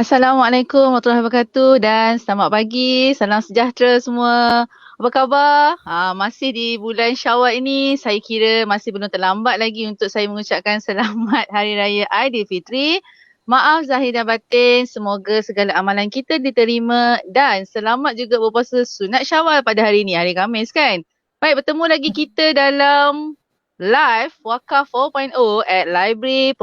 Assalamualaikum warahmatullahi wabarakatuh dan selamat pagi, salam sejahtera semua. Apa khabar? Masih di bulan Syawal ini, saya kira masih belum terlambat lagi untuk saya mengucapkan selamat Hari Raya Aidilfitri. Maaf zahir dan batin, semoga segala amalan kita diterima dan selamat juga berpuasa sunat Syawal pada hari ini, hari Khamis kan? Baik, bertemu lagi kita dalam live Wakaf 4.0 at Library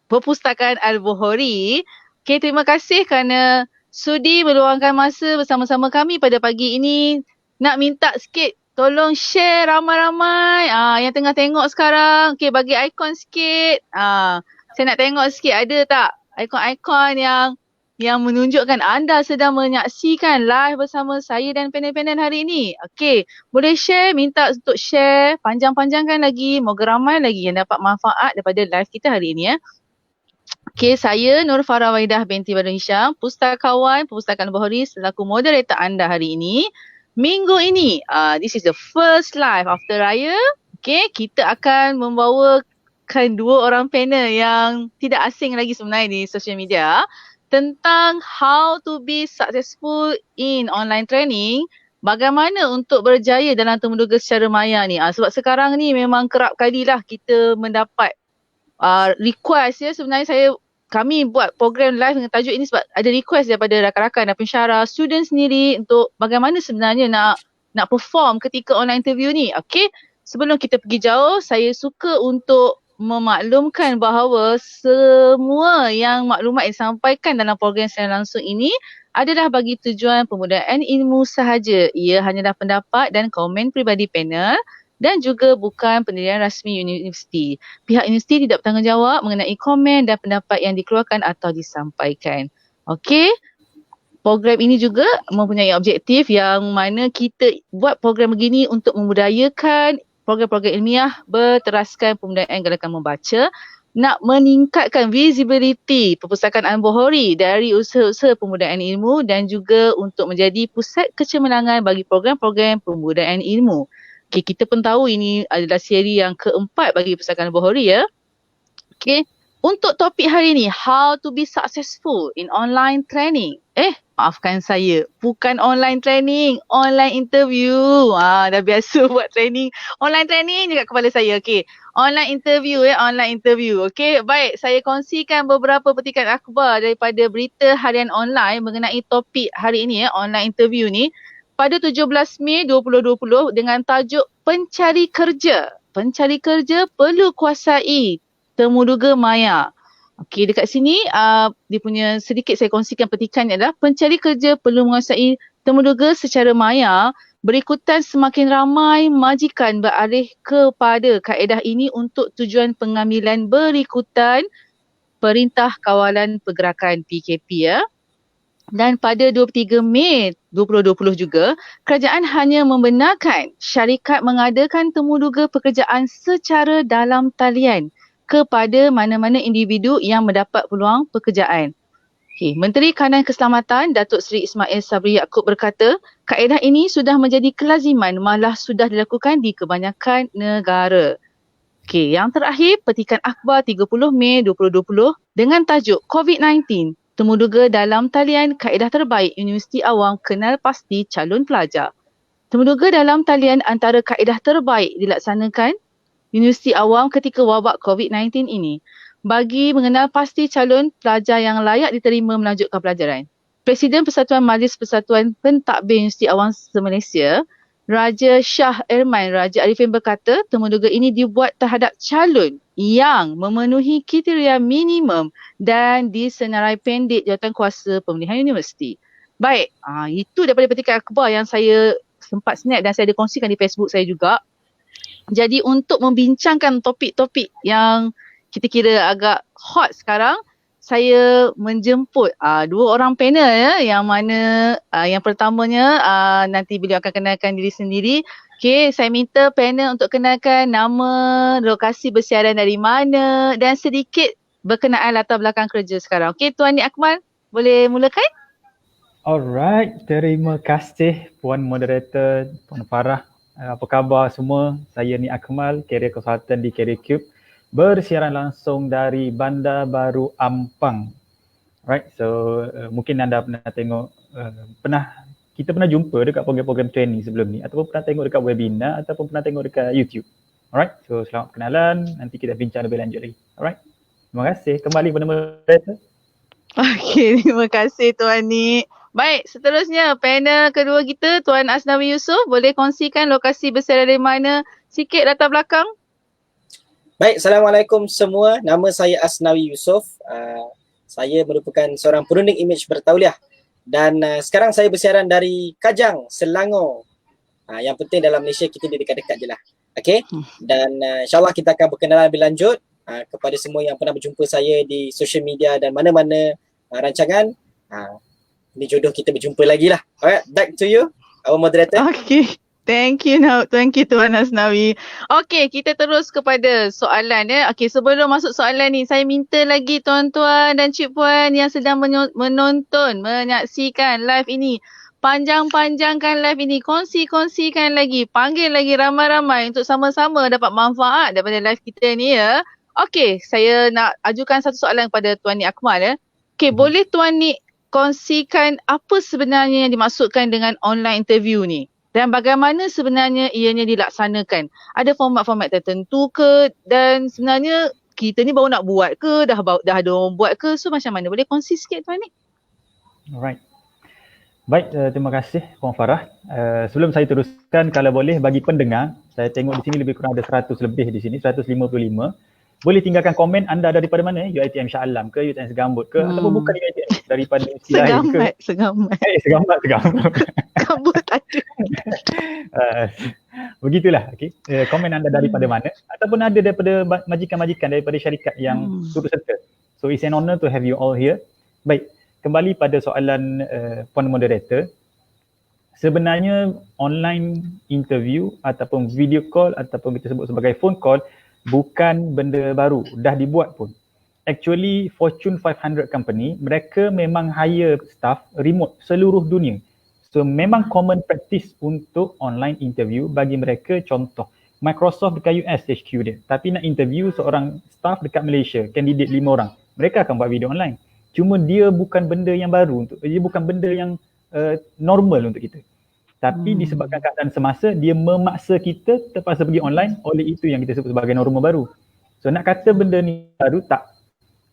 Perpustakaan Al-Bukhari. Okay, terima kasih kerana sudi meluangkan masa bersama-sama kami pada pagi ini. Nak minta sikit tolong share ramai-ramai yang tengah tengok sekarang. Okay, bagi ikon sikit. Saya nak tengok sikit ada tak ikon-ikon yang menunjukkan anda sedang menyaksikan live bersama saya dan panel-panel hari ini. Okay, boleh share, minta untuk share, panjang-panjangkan lagi. Moga ramai lagi yang dapat manfaat daripada live kita hari ini. Okay, saya Nur Farah Waidah binti Badru Hisham, pustakawan Perpustakaan Bukhari selaku moderator anda hari ini. Minggu ini, this is the first live after Raya. Okay, kita akan membawakan dua orang panel yang tidak asing lagi sebenarnya di social media tentang how to be successful in online training. Bagaimana untuk berjaya dalam temuduga secara maya ni. Sebab sekarang ni memang kerap kalilah kita mendapat request ya, sebenarnya kami buat program live dengan tajuk ini sebab ada request daripada rakan-rakan dan pensyarah, student sendiri untuk bagaimana sebenarnya nak perform ketika online interview ni. Okay, sebelum kita pergi jauh, saya suka untuk memaklumkan bahawa semua yang maklumat yang disampaikan dalam program secara langsung ini adalah bagi tujuan pemudayaan ilmu sahaja. Ia hanyalah pendapat dan komen peribadi panel dan juga bukan pendirian rasmi universiti. Pihak universiti tidak bertanggungjawab mengenai komen dan pendapat yang dikeluarkan atau disampaikan. Okey, program ini juga mempunyai objektif yang mana kita buat program begini untuk membudayakan program-program ilmiah berteraskan pembudayaan gerakan membaca, nak meningkatkan visibility Perpustakaan Al-Bukhari dari usaha-usaha pembudayaan ilmu dan juga untuk menjadi pusat kecemerlangan bagi program-program pembudayaan ilmu. Okay, kita pun tahu ini adalah seri yang keempat bagi Perpustakaan Bukhari ya. Okay, untuk topik hari ini, how to be successful in online training. Maafkan saya, bukan online training, online interview. Dah biasa buat training, online training dekat kepala saya. Okay, online interview online interview. Okay, baik, saya kongsikan beberapa petikan akhbar daripada berita harian online mengenai topik hari ini online interview ni. Pada 17 Mei 2020 dengan tajuk Pencari Kerja. Pencari kerja perlu kuasai temuduga maya. Okey, dekat sini dia punya sedikit saya kongsikan petikannya adalah pencari kerja perlu menguasai temuduga secara maya. Berikutan semakin ramai majikan beralih kepada kaedah ini untuk tujuan pengambilan berikutan Perintah Kawalan Pergerakan PKP ya. Dan pada 23 Mei 2020 juga, kerajaan hanya membenarkan syarikat mengadakan temuduga pekerjaan secara dalam talian kepada mana-mana individu yang mendapat peluang pekerjaan. Okay. Menteri Kanan Keselamatan Datuk Seri Ismail Sabri Yaakob berkata, kaedah ini sudah menjadi kelaziman malah sudah dilakukan di kebanyakan negara. Okay. Yang terakhir, petikan akhbar 30 Mei 2020 dengan tajuk COVID-19. Temuduga dalam talian kaedah terbaik Universiti Awam kenal pasti calon pelajar. Temuduga dalam talian antara kaedah terbaik dilaksanakan Universiti Awam ketika wabak COVID-19 ini bagi mengenal pasti calon pelajar yang layak diterima melanjutkan pelajaran. Presiden Persatuan Majlis Persatuan Pentadbir Universiti Awam se-Malaysia, Raja Shah Erman Raja Arifin berkata, temuduga ini dibuat terhadap calon yang memenuhi kriteria minimum dan disenarai pendek jawatankuasa pemilihan universiti. Baik, itu daripada petikan akhbar yang saya sempat snap dan saya ada kongsikan di Facebook saya juga. Jadi untuk membincangkan topik-topik yang kita kira agak hot sekarang, saya menjemput dua orang panel ya, yang mana yang pertamanya nanti beliau akan kenalkan diri sendiri. Okay, saya minta panel untuk kenalkan nama, lokasi bersiaran dari mana dan sedikit berkenaan latar belakang kerja sekarang. Okay, Tuan Nik Akmal, boleh mulakan? Alright, terima kasih Puan Moderator, Puan Farah. Apa khabar semua? Saya Nik Akmal, Career Consultant di Career Cube. Bersiaran langsung dari Bandar Baru Ampang. Right, so mungkin anda pernah tengok, kita pernah jumpa dekat program-program training sebelum ni, ataupun pernah tengok dekat webinar, ataupun pernah tengok dekat YouTube. Alright, so selamat kenalan, nanti kita bincang lebih lanjut lagi. Alright, terima kasih. Kembali kepada moderator. Okey, terima kasih Tuan Nik. Baik, seterusnya panel kedua kita, Tuan Asnawi Yusof, boleh kongsikan lokasi berada di mana, sikit latar belakang? Baik, Assalamualaikum semua. Nama saya Asnawi Yusof. Saya merupakan seorang perunding imej bertauliah dan sekarang saya bersiaran dari Kajang, Selangor. Yang penting dalam Malaysia kita di dekat-dekat je lah. Okay? Dan insyaAllah kita akan berkenalan lebih lanjut kepada semua yang pernah berjumpa saya di social media dan mana-mana rancangan. Ini jodoh kita berjumpa lagi lah. Alright, back to you, our moderator. Okay. Thank you Tuan Asnawi. Okey, kita terus kepada soalan ya. Okey, sebelum masuk soalan ni, saya minta lagi tuan-tuan dan cik puan yang sedang menonton, menyaksikan live ini, panjang-panjangkan live ini, kongsi-kongsikan lagi, panggil lagi ramai-ramai untuk sama-sama dapat manfaat daripada live kita ni ya. Okey, saya nak ajukan satu soalan kepada Tuan Nik Akmal ya. Okey, boleh Tuan Nik kongsikan apa sebenarnya yang dimaksudkan dengan online interview ni? Dan bagaimana sebenarnya ianya dilaksanakan? Ada format-format tertentu ke? Dan sebenarnya kita ni baru nak buat ke? Dah ada orang buat ke? So macam mana? Boleh kongsi sikit Tuan Nik? Alright. Baik, terima kasih Puan Farah. Sebelum saya teruskan, kalau boleh bagi pendengar, saya tengok di sini lebih kurang ada 100 lebih di sini, 155. Boleh tinggalkan komen anda daripada mana? UiTM Shah Alam ke, UiTM Segambut ke, ataupun bukan UiTM, daripada UCI ke? Segamat. Segamat. Kabut ada. Begitulah, okay. Komen anda daripada mana, ataupun ada daripada majikan-majikan daripada syarikat yang turut serta. So it's an honor to have you all here. Baik, kembali pada soalan Puan Moderator. Sebenarnya online interview ataupun video call ataupun kita sebut sebagai phone call bukan benda baru, dah dibuat pun. Actually Fortune 500 company, mereka memang hire staff remote seluruh dunia. So memang common practice untuk online interview bagi mereka. Contoh, Microsoft dekat US HQ dia, tapi nak interview seorang staff dekat Malaysia, candidate 5 orang, mereka akan buat video online. Cuma dia bukan benda yang baru, dia bukan benda yang normal untuk kita. Tapi disebabkan keadaan semasa, dia memaksa kita terpaksa pergi online, oleh itu yang kita sebut sebagai norma baru. So nak kata benda ni baru, tak.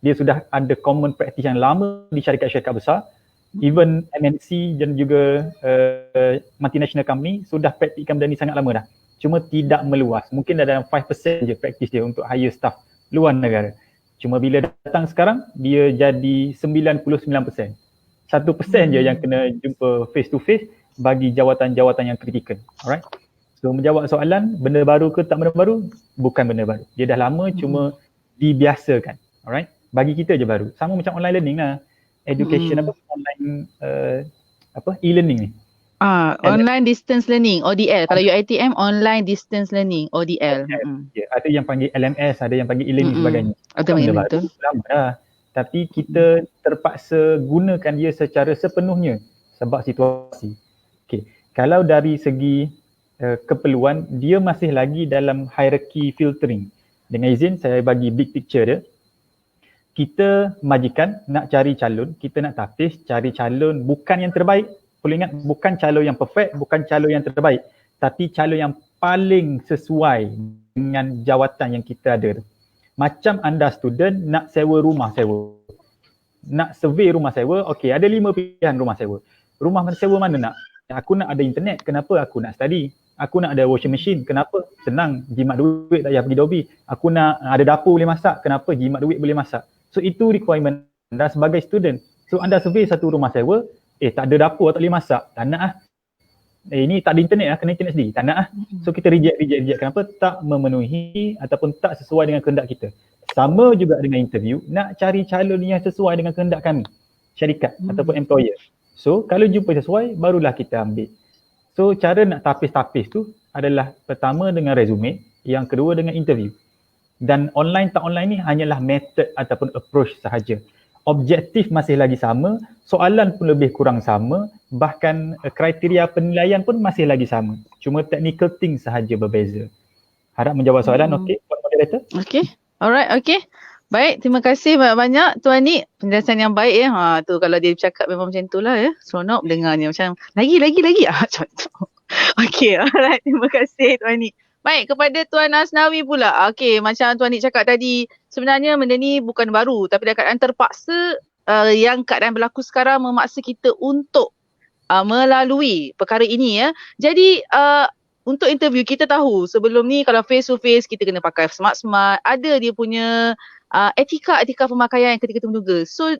Dia sudah ada common practice yang lama di syarikat-syarikat besar. Even MNC dan juga multinational company sudah praktikkan benda ni sangat lama dah. Cuma tidak meluas. Mungkin dalam 5% je practice dia untuk hire staff luar negara. Cuma bila datang sekarang, dia jadi 99%. 1% je yang kena jumpa face to face bagi jawatan-jawatan yang kritikal. Alright. So menjawab soalan, benda baru ke tak benda baru? Bukan benda baru. Dia dah lama, cuma dibiasakan. Alright. Bagi kita je baru. Sama macam online learning lah. Education online e-learning ni. Online distance learning, ODL. Kalau UiTM online distance learning, ODL. Yeah, ada yang panggil LMS, ada yang panggil e-learning sebagainya. Ada yang betul. Lama dah. Tapi kita terpaksa gunakan dia secara sepenuhnya sebab situasi. Okay. Kalau dari segi keperluan, dia masih lagi dalam hierarchy filtering. Dengan izin saya bagi big picture dia. Kita majikan nak cari calon, kita nak tapis cari calon bukan yang terbaik. Perlu ingat, bukan calon yang perfect, bukan calon yang terbaik, tapi calon yang paling sesuai dengan jawatan yang kita ada. Macam anda student nak sewa rumah sewa. Nak survey rumah sewa, okey, ada 5 pilihan rumah sewa. Rumah sewa mana nak? Aku nak ada internet, kenapa? Aku nak study. Aku nak ada washing machine, kenapa? Senang, jimat duit tak payah pergi Dobi. Aku nak ada dapur boleh masak, kenapa? Jimat duit boleh masak. So itu requirement anda sebagai student. So anda survey satu rumah sewa, tak ada dapur, tak boleh masak, tak nak lah. Ini tak ada internet lah, kena internet sendiri, tak nak lah. So kita reject. Kenapa? Tak memenuhi ataupun tak sesuai dengan kehendak kita. Sama juga dengan interview, nak cari calon yang sesuai dengan kehendak kami, syarikat ataupun employer. So kalau jumpa sesuai, barulah kita ambil. So cara nak tapis-tapis tu adalah pertama dengan resume, yang kedua dengan interview. Dan online tak online ni hanyalah method ataupun approach sahaja. Objektif masih lagi sama, soalan pun lebih kurang sama, bahkan kriteria penilaian pun masih lagi sama. Cuma technical things sahaja berbeza. Harap menjawab soalan, okey, Puan Moderator? Okey, alright, okey. Baik, terima kasih banyak-banyak Tuan Nik. Penjelasan yang baik ya. Tu kalau dia bercakap memang macam tu lah ya. Seronok dengarnya macam lagi. Macam tu. Okey, alright. Terima kasih Tuan Nik. Baik, kepada Tuan Asnawi pula. Okey, macam Tuan Nik cakap tadi, sebenarnya benda ni bukan baru. Tapi dalam keadaan terpaksa, yang keadaan berlaku sekarang memaksa kita untuk melalui perkara ini ya. Jadi untuk interview kita tahu sebelum ni kalau face to face kita kena pakai smart-smart. Ada dia punya etika pemakaian ketika menduga. So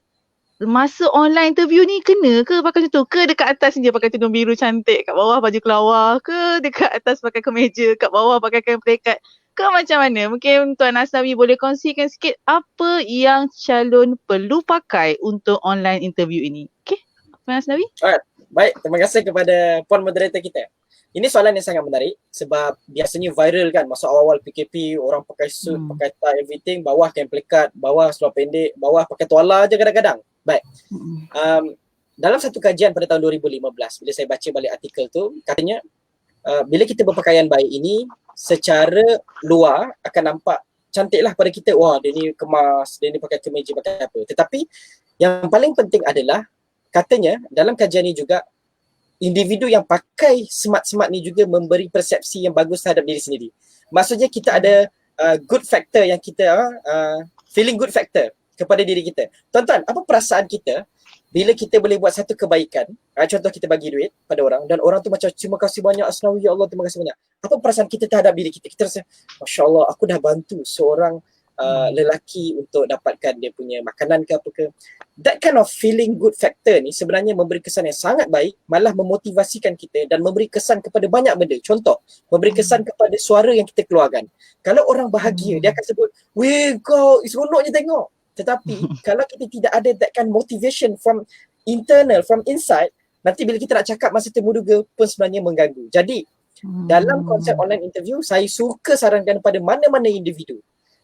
masa online interview ni kena ke pakai macam tu? Ke dekat atas je pakai tudung biru cantik, kat bawah baju kelawar? Ke dekat atas pakai kemeja, kat bawah pakai kain pelikat? Ke macam mana? Mungkin Tuan Asnawi boleh kongsikan sikit apa yang calon perlu pakai untuk online interview ini. Okay, Tuan Asnawi? Alright. Baik, terima kasih kepada puan moderator kita. Ini soalan yang sangat menarik sebab biasanya viral kan masa awal-awal PKP, orang pakai suit, pakai tie, everything, bawah kain pelikat, bawah seluar pendek, bawah pakai tuala je kadang-kadang. Baik. Dalam satu kajian pada tahun 2015, bila saya baca balik artikel tu, katanya bila kita berpakaian baik ini, secara luar akan nampak cantiklah pada kita. Wah, dia ni kemas, dia ni pakai kemeja, pakai apa. Tetapi yang paling penting adalah katanya dalam kajian ni juga individu yang pakai smart-smart ni juga memberi persepsi yang bagus terhadap diri sendiri. Maksudnya kita ada good factor yang kita feeling good factor kepada diri kita. Tuan-tuan, apa perasaan kita bila kita boleh buat satu kebaikan? Contoh kita bagi duit pada orang dan orang tu macam terima kasih banyak Asnawi, ya Allah terima kasih banyak. Apa perasaan kita terhadap diri kita? Kita rasa Masya Allah aku dah bantu seorang lelaki untuk dapatkan dia punya makanan ke apa ke. That kind of feeling good factor ni sebenarnya memberi kesan yang sangat baik, malah memotivasikan kita dan memberi kesan kepada banyak benda. Contoh, memberi kesan kepada suara yang kita keluarkan. Kalau orang bahagia, dia akan sebut, weh kau, seronoknya tengok. Tetapi kalau kita tidak ada that kind motivation from internal, from inside, nanti bila kita nak cakap masa termuduga pun sebenarnya mengganggu. Jadi, dalam konsep online interview, saya suka sarankan pada mana-mana individu,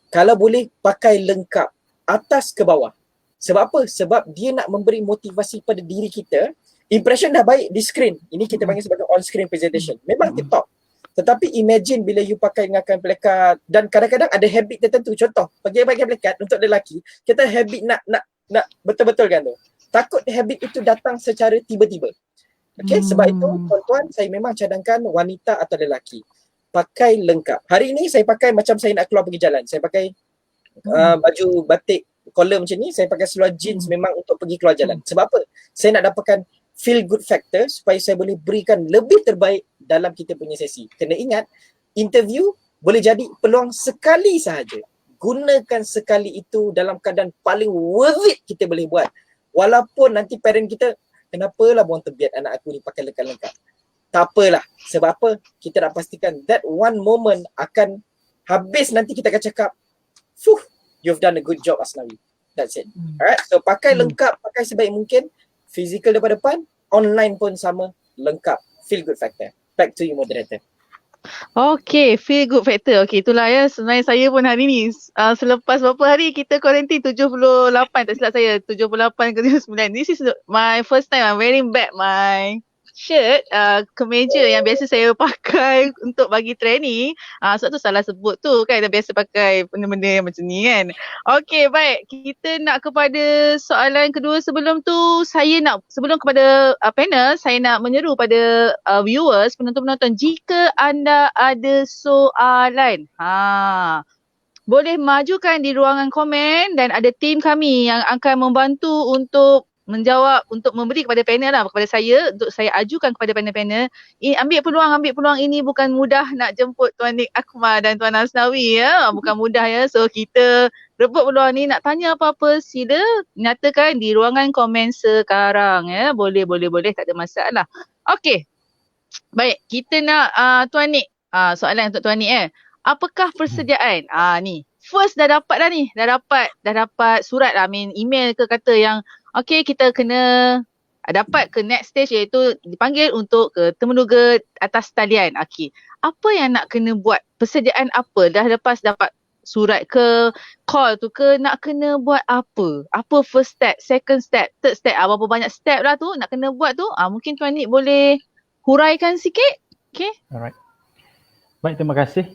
kalau boleh pakai lengkap atas ke bawah. Sebab apa? Sebab dia nak memberi motivasi pada diri kita. Impression dah baik di screen. Ini kita panggil sebagai on-screen presentation. Memang tip-top. Tetapi imagine bila you pakai dengan kain pelikat dan kadang-kadang ada habit tertentu. Contoh, pakai pelikat untuk lelaki, kita habit nak betul-betul kan tu. Takut habit itu datang secara tiba-tiba. Okay, sebab itu tuan-tuan saya memang cadangkan wanita atau lelaki pakai lengkap. Hari ini saya pakai macam saya nak keluar pergi jalan. Saya pakai baju batik collar macam ni, saya pakai seluar jeans memang untuk pergi keluar jalan. Sebab apa? Saya nak dapatkan feel good factor supaya saya boleh berikan lebih terbaik dalam kita punya sesi. Kena ingat, interview boleh jadi peluang sekali sahaja. Gunakan sekali itu dalam keadaan paling worth it kita boleh buat. Walaupun nanti parent kita, kenapalah buang terbiat anak aku ni pakai lengkap-lengkap. Tak apalah. Sebab apa? Kita nak pastikan that one moment akan habis nanti kita akan cakap, fuh, you've done a good job Asnawi. That's it. Alright, so pakai lengkap, pakai sebaik mungkin. Physical daripada depan, online pun sama, lengkap. Feel good factor. Back to you moderator. Okay, feel good factor. Okay, itulah ya. Sebenarnya saya pun hari ni, selepas beberapa hari kita quarantine 78, tak silap saya, 78 ke 79. This is my first time I'm wearing back my shirt, kemeja yang biasa saya pakai untuk bagi training. Sebab tu salah sebut tu kan, kita biasa pakai benda-benda yang macam ni kan. Okay, baik. Kita nak kepada soalan kedua. Sebelum tu, sebelum kepada panel, saya nak menyeru pada viewers, penonton-penonton, jika anda ada soalan, boleh majukan di ruangan komen dan ada tim kami yang akan membantu untuk menjawab, untuk memberi kepada panel lah, kepada saya, untuk saya ajukan kepada panel-panel. Ambil peluang ini bukan mudah nak jemput Tuan Nik Akmal dan Tuan Asnawi ya. Bukan mudah ya. So kita rebut peluang ni, nak tanya apa-apa sila nyatakan di ruangan komen sekarang ya. Boleh, tak ada masalah. Okey. Baik, kita nak Tuan Nik, soalan untuk Tuan Nik apakah persediaan? Ni. First dah dapat dah ni. Dah dapat surat lah, email ke kata yang okey, kita kena dapat ke next stage, iaitu dipanggil untuk ke temuduga atas talian. Okey, apa yang nak kena buat? Persediaan apa? Dah lepas dapat surat ke, call tu ke, nak kena buat apa? Apa first step, second step, third step? Berapa banyak step lah tu nak kena buat tu? Mungkin Tuan Nik boleh huraikan sikit? Okey. Alright. Baik, terima kasih.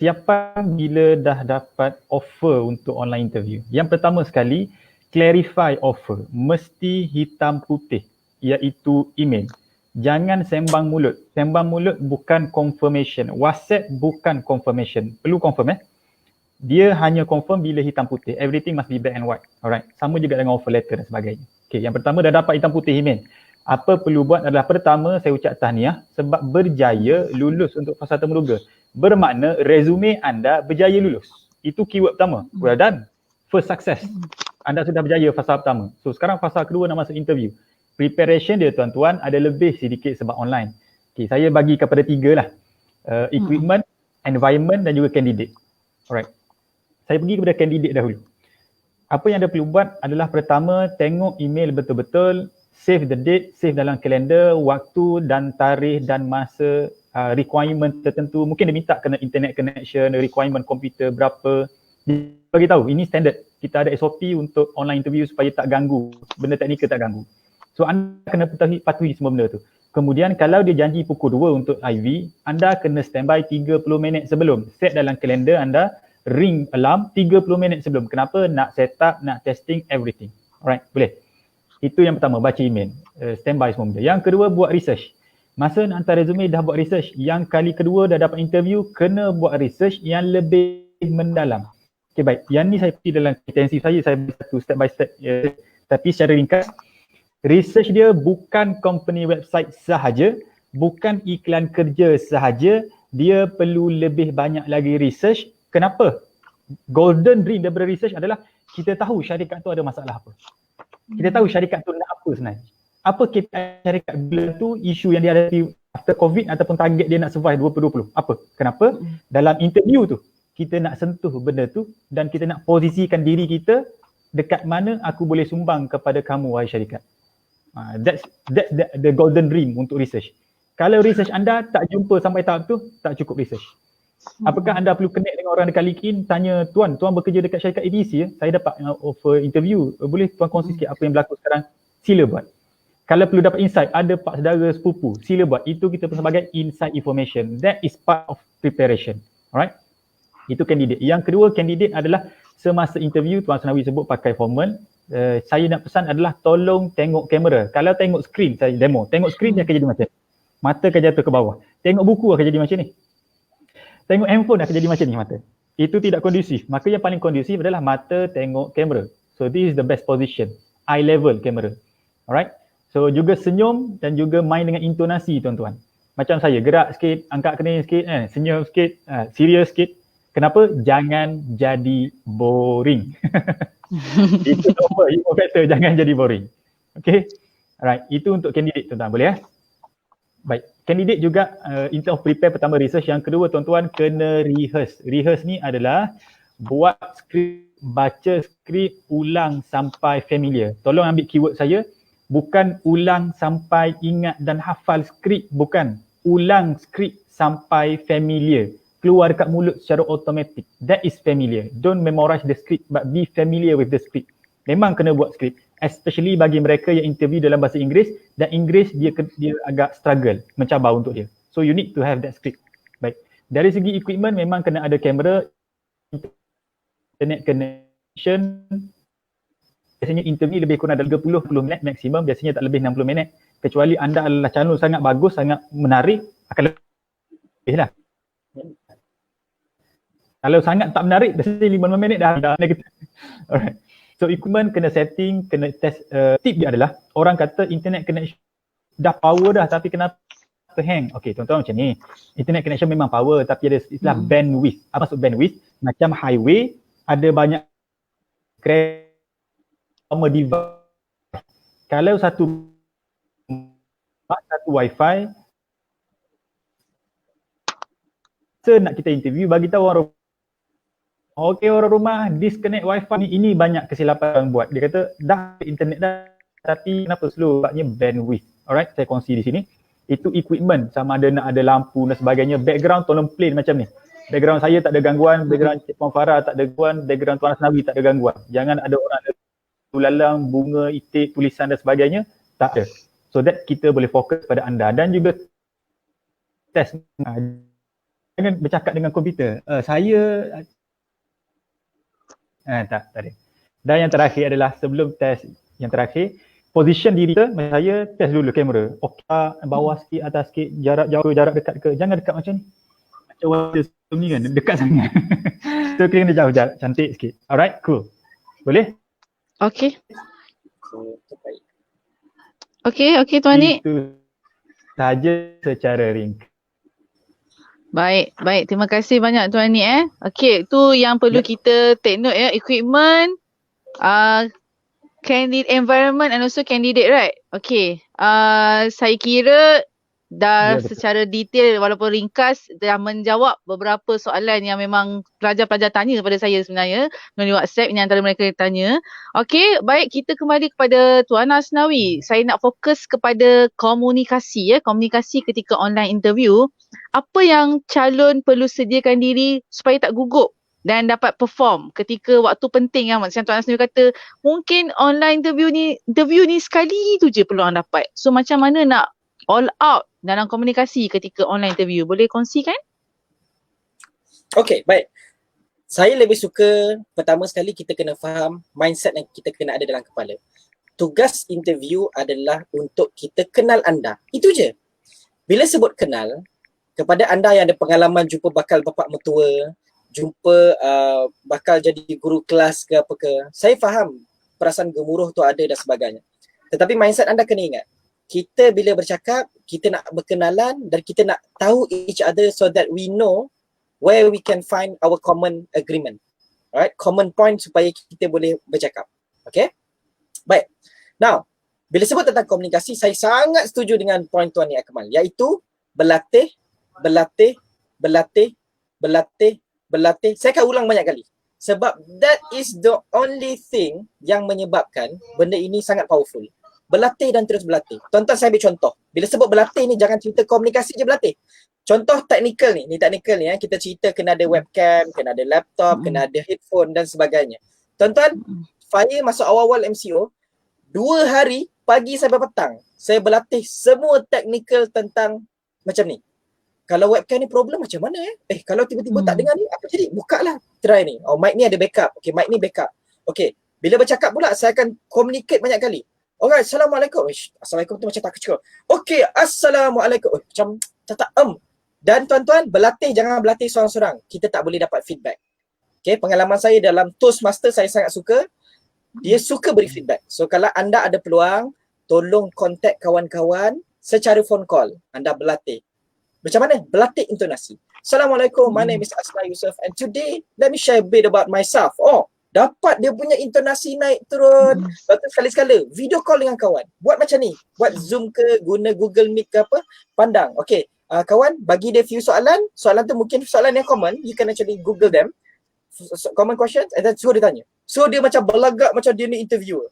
persiapan bila dah dapat offer untuk online interview. Yang pertama sekali, clarify offer. Mesti hitam putih, iaitu email. Jangan sembang mulut. Sembang mulut bukan confirmation. WhatsApp bukan confirmation. Perlu confirm Dia hanya confirm bila hitam putih. Everything must be black and white. Alright. Sama juga dengan offer letter dan sebagainya. Okay, yang pertama dah dapat hitam putih email. Apa perlu buat adalah pertama saya ucap tahniah sebab berjaya lulus untuk fasa temuruga. Bermakna resume anda berjaya lulus. Itu keyword pertama. Well done. First success. Anda sudah berjaya fasa pertama. So sekarang fasa kedua nak masuk interview. Preparation dia tuan-tuan ada lebih sedikit sebab online. Okay, saya bagi kepada 3 lah. Equipment, environment dan juga candidate. Alright. Saya pergi kepada candidate dahulu. Apa yang anda perlu buat adalah pertama, tengok email betul-betul, save the date, save dalam kalender, waktu dan tarikh dan masa, requirement tertentu. Mungkin dia minta kena internet connection, requirement komputer berapa. Dia bagi tahu, ini standard. Kita ada SOP untuk online interview supaya tak ganggu, benda teknikal tak ganggu. So anda kena patuhi semua benda tu. Kemudian kalau dia janji pukul 2 untuk IV, anda kena standby 30 minit sebelum. Set dalam kalender anda, ring alarm 30 minit sebelum. Kenapa? Nak set up, nak testing, everything. Alright, boleh. Itu yang pertama, baca email. Standby semua benda. Yang kedua, buat research. Masa nak hantar resume dah buat research. Yang kali kedua dah dapat interview, kena buat research yang lebih mendalam. Okay, baik. Yang ni saya pergi dalam intensif saya beri satu step by step. Tapi secara ringkas, research dia bukan company website sahaja, bukan iklan kerja sahaja, dia perlu lebih banyak lagi research. Kenapa? Golden dream daripada research adalah kita tahu syarikat tu ada masalah apa. Kita tahu syarikat tu nak apa sebenarnya. Apa KPI syarikat bila tu, isu yang dia hadapi after COVID ataupun target dia nak survive 2020. Apa? Kenapa? Dalam interview tu, kita nak sentuh benda tu dan kita nak posisikan diri kita dekat mana aku boleh sumbang kepada kamu wahai syarikat. That's the golden dream untuk research. Kalau research anda tak jumpa sampai tahap tu, tak cukup research. Apakah anda perlu connect dengan orang dekat LinkedIn, tanya tuan bekerja dekat syarikat ABC ya? Saya dapat offer interview, boleh tuan kongsi sikit apa yang berlaku sekarang? Sila buat. Kalau perlu dapat insight, ada pak saudara sepupu, sila buat. Itu kita sebagai inside information. That is part of preparation. Alright? Itu candidate. Yang kedua, candidate adalah semasa interview, Tuan Asnawi sebut pakai formal. Saya nak pesan adalah tolong tengok kamera. Kalau tengok screen, saya demo. Tengok screen dia akan jadi macam ni. Mata akan jatuh ke bawah. Tengok buku akan jadi macam ni. Tengok handphone akan jadi macam ni mata. Itu tidak kondusif. Maka yang paling kondusif adalah mata tengok kamera. So this is the best position. Eye level kamera. Alright. So juga senyum dan juga main dengan intonasi tuan-tuan. Macam saya gerak sikit, angkat kening sikit, senyum sikit, serius sikit. Kenapa? Jangan jadi boring. Itu nombor factor, jangan jadi boring. Okay. Alright. Itu untuk candidate tuan-tuan. Boleh Baik, candidate juga in terms of prepare, pertama research, yang kedua tuan-tuan kena rehearse. Rehearse ni adalah buat skrip, baca skrip, ulang sampai familiar. Tolong ambil keyword saya, bukan ulang sampai ingat dan hafal skrip, bukan. Ulang skrip sampai familiar. Keluar dekat mulut secara automatik. That is familiar. Don't memorize the script but be familiar with the script. Memang kena buat skrip. Especially bagi mereka yang interview dalam bahasa Inggeris dan Inggeris dia agak struggle, mencabar untuk dia. So you need to have that script. Baik. Dari segi equipment memang kena ada kamera, internet connection. Biasanya interview lebih kurang dalam 30 minit maksimum, biasanya tak lebih 60 minit. Kecuali anda adalah calon sangat bagus, sangat menarik, akan lebih lah. Kalau sangat tak menarik, biasanya 5 minit dah negatif. Alright. So equipment kena setting, kena test. Tip dia adalah orang kata internet connection dah power dah tapi kenapa hang? Okay, tuan-tuan macam ni. Internet connection memang power tapi ada istilah bandwidth. Apa maksud bandwidth? Macam highway ada banyak sama device. Kalau satu wifi, nak kita interview, bagi tahu orang okey orang rumah disconnect wifi ni, ini banyak kesilapan buat. Dia kata dah internet dah tapi kenapa slow? Sebabnya bandwidth. Alright, saya kongsi di sini. Itu equipment, sama ada nak ada lampu dan sebagainya. Background tolong plain macam ni. Background saya tak ada gangguan, background Cik Puan Farah tak ada gangguan, background Tuan Asnawi tak ada gangguan. Jangan ada orang lalang, bunga, itik, tulisan dan sebagainya. Tak ada. So that kita boleh fokus pada anda dan juga test jangan bercakap dengan komputer. Saya tak ada. Dan yang terakhir adalah sebelum test yang terakhir, position diri kita, macam saya test dulu kamera. Okey, bawah sikit, atas sikit, jarak jauh, jarak dekat ke. Jangan dekat macam ni. Macam wajah ni kan, dekat sangat. So kena jauh, jarak cantik sikit. Alright, cool. Boleh? Okay. Terbaik. Okay Tuan Nik. Itu saja secara ringkas. Baik. Terima kasih banyak Tuan Nik Okay, tu yang perlu kita take note equipment, candidate environment and also candidate, right? Okay. Saya kira dah secara detail walaupun ringkas dah menjawab beberapa soalan yang memang pelajar-pelajar tanya kepada saya sebenarnya melalui WhatsApp. Ini antara mereka yang tanya. Okey, baik, kita kembali kepada Tuan Asnawi. Saya nak fokus kepada komunikasi komunikasi ketika online interview. Apa yang calon perlu sediakan diri supaya tak gugup dan dapat perform ketika waktu penting macam Tuan Asnawi kata, mungkin online interview ni sekali tu je peluang dapat. So macam mana nak all out dalam komunikasi ketika online interview? Boleh kongsikan? Okay, baik. Saya lebih suka pertama sekali kita kena faham mindset yang kita kena ada dalam kepala. Tugas interview adalah untuk kita kenal anda. Itu je. Bila sebut kenal, kepada anda yang ada pengalaman jumpa bakal bapak mertua, jumpa bakal jadi guru kelas ke apa ke, saya faham perasaan gemuruh tu ada dan sebagainya. Tetapi mindset anda kena ingat, kita bila bercakap, kita nak berkenalan dan kita nak tahu each other so that we know where we can find our common agreement. Alright, common point supaya kita boleh bercakap. Okay? Baik. Now, bila sebut tentang komunikasi, saya sangat setuju dengan point Tuan Nik Akmal, iaitu berlatih. Saya akan ulang banyak kali. Sebab that is the only thing yang menyebabkan benda ini sangat powerful. Berlatih dan terus berlatih. Tuan-tuan, saya ambil contoh. Bila sebut berlatih ni, jangan cerita komunikasi je berlatih. Contoh teknikal ni. Ni teknikal ni. Kita cerita kena ada webcam, kena ada laptop, kena ada headphone dan sebagainya. Tuan-tuan, saya masuk awal-awal MCO, 2 hari pagi sampai petang, saya berlatih semua teknikal tentang macam ni. Kalau webcam ni problem macam mana kalau tiba-tiba tak dengar ni, apa jadi? Bukalah, try ni. Oh, mic ni ada backup. Okay, mic ni backup. Okay, bila bercakap pula, saya akan communicate banyak kali. Alright, Assalamualaikum. Assalamualaikum tu macam tak kecil. Okay, Assalamualaikum. Macam tak. Dan tuan-tuan, berlatih, jangan berlatih seorang-seorang. Kita tak boleh dapat feedback. Okay, pengalaman saya dalam Toastmaster, saya sangat suka. Dia suka beri feedback. So, kalau anda ada peluang, tolong kontak kawan-kawan secara phone call. Anda berlatih. Macam mana? Berlatih intonasi. Assalamualaikum, my name is Asnawi Yusof and today, let me share a bit about myself. Oh, dapat dia punya intonasi naik turun. Lepas tu sekali-sekala, video call dengan kawan. Buat macam ni. Buat Zoom ke, guna Google Meet ke apa, pandang. Okay, kawan, bagi dia few soalan. Soalan tu mungkin soalan yang common. You can actually Google them. Common questions and then suruh dia tanya. So dia macam berlagak macam dia ni interviewer.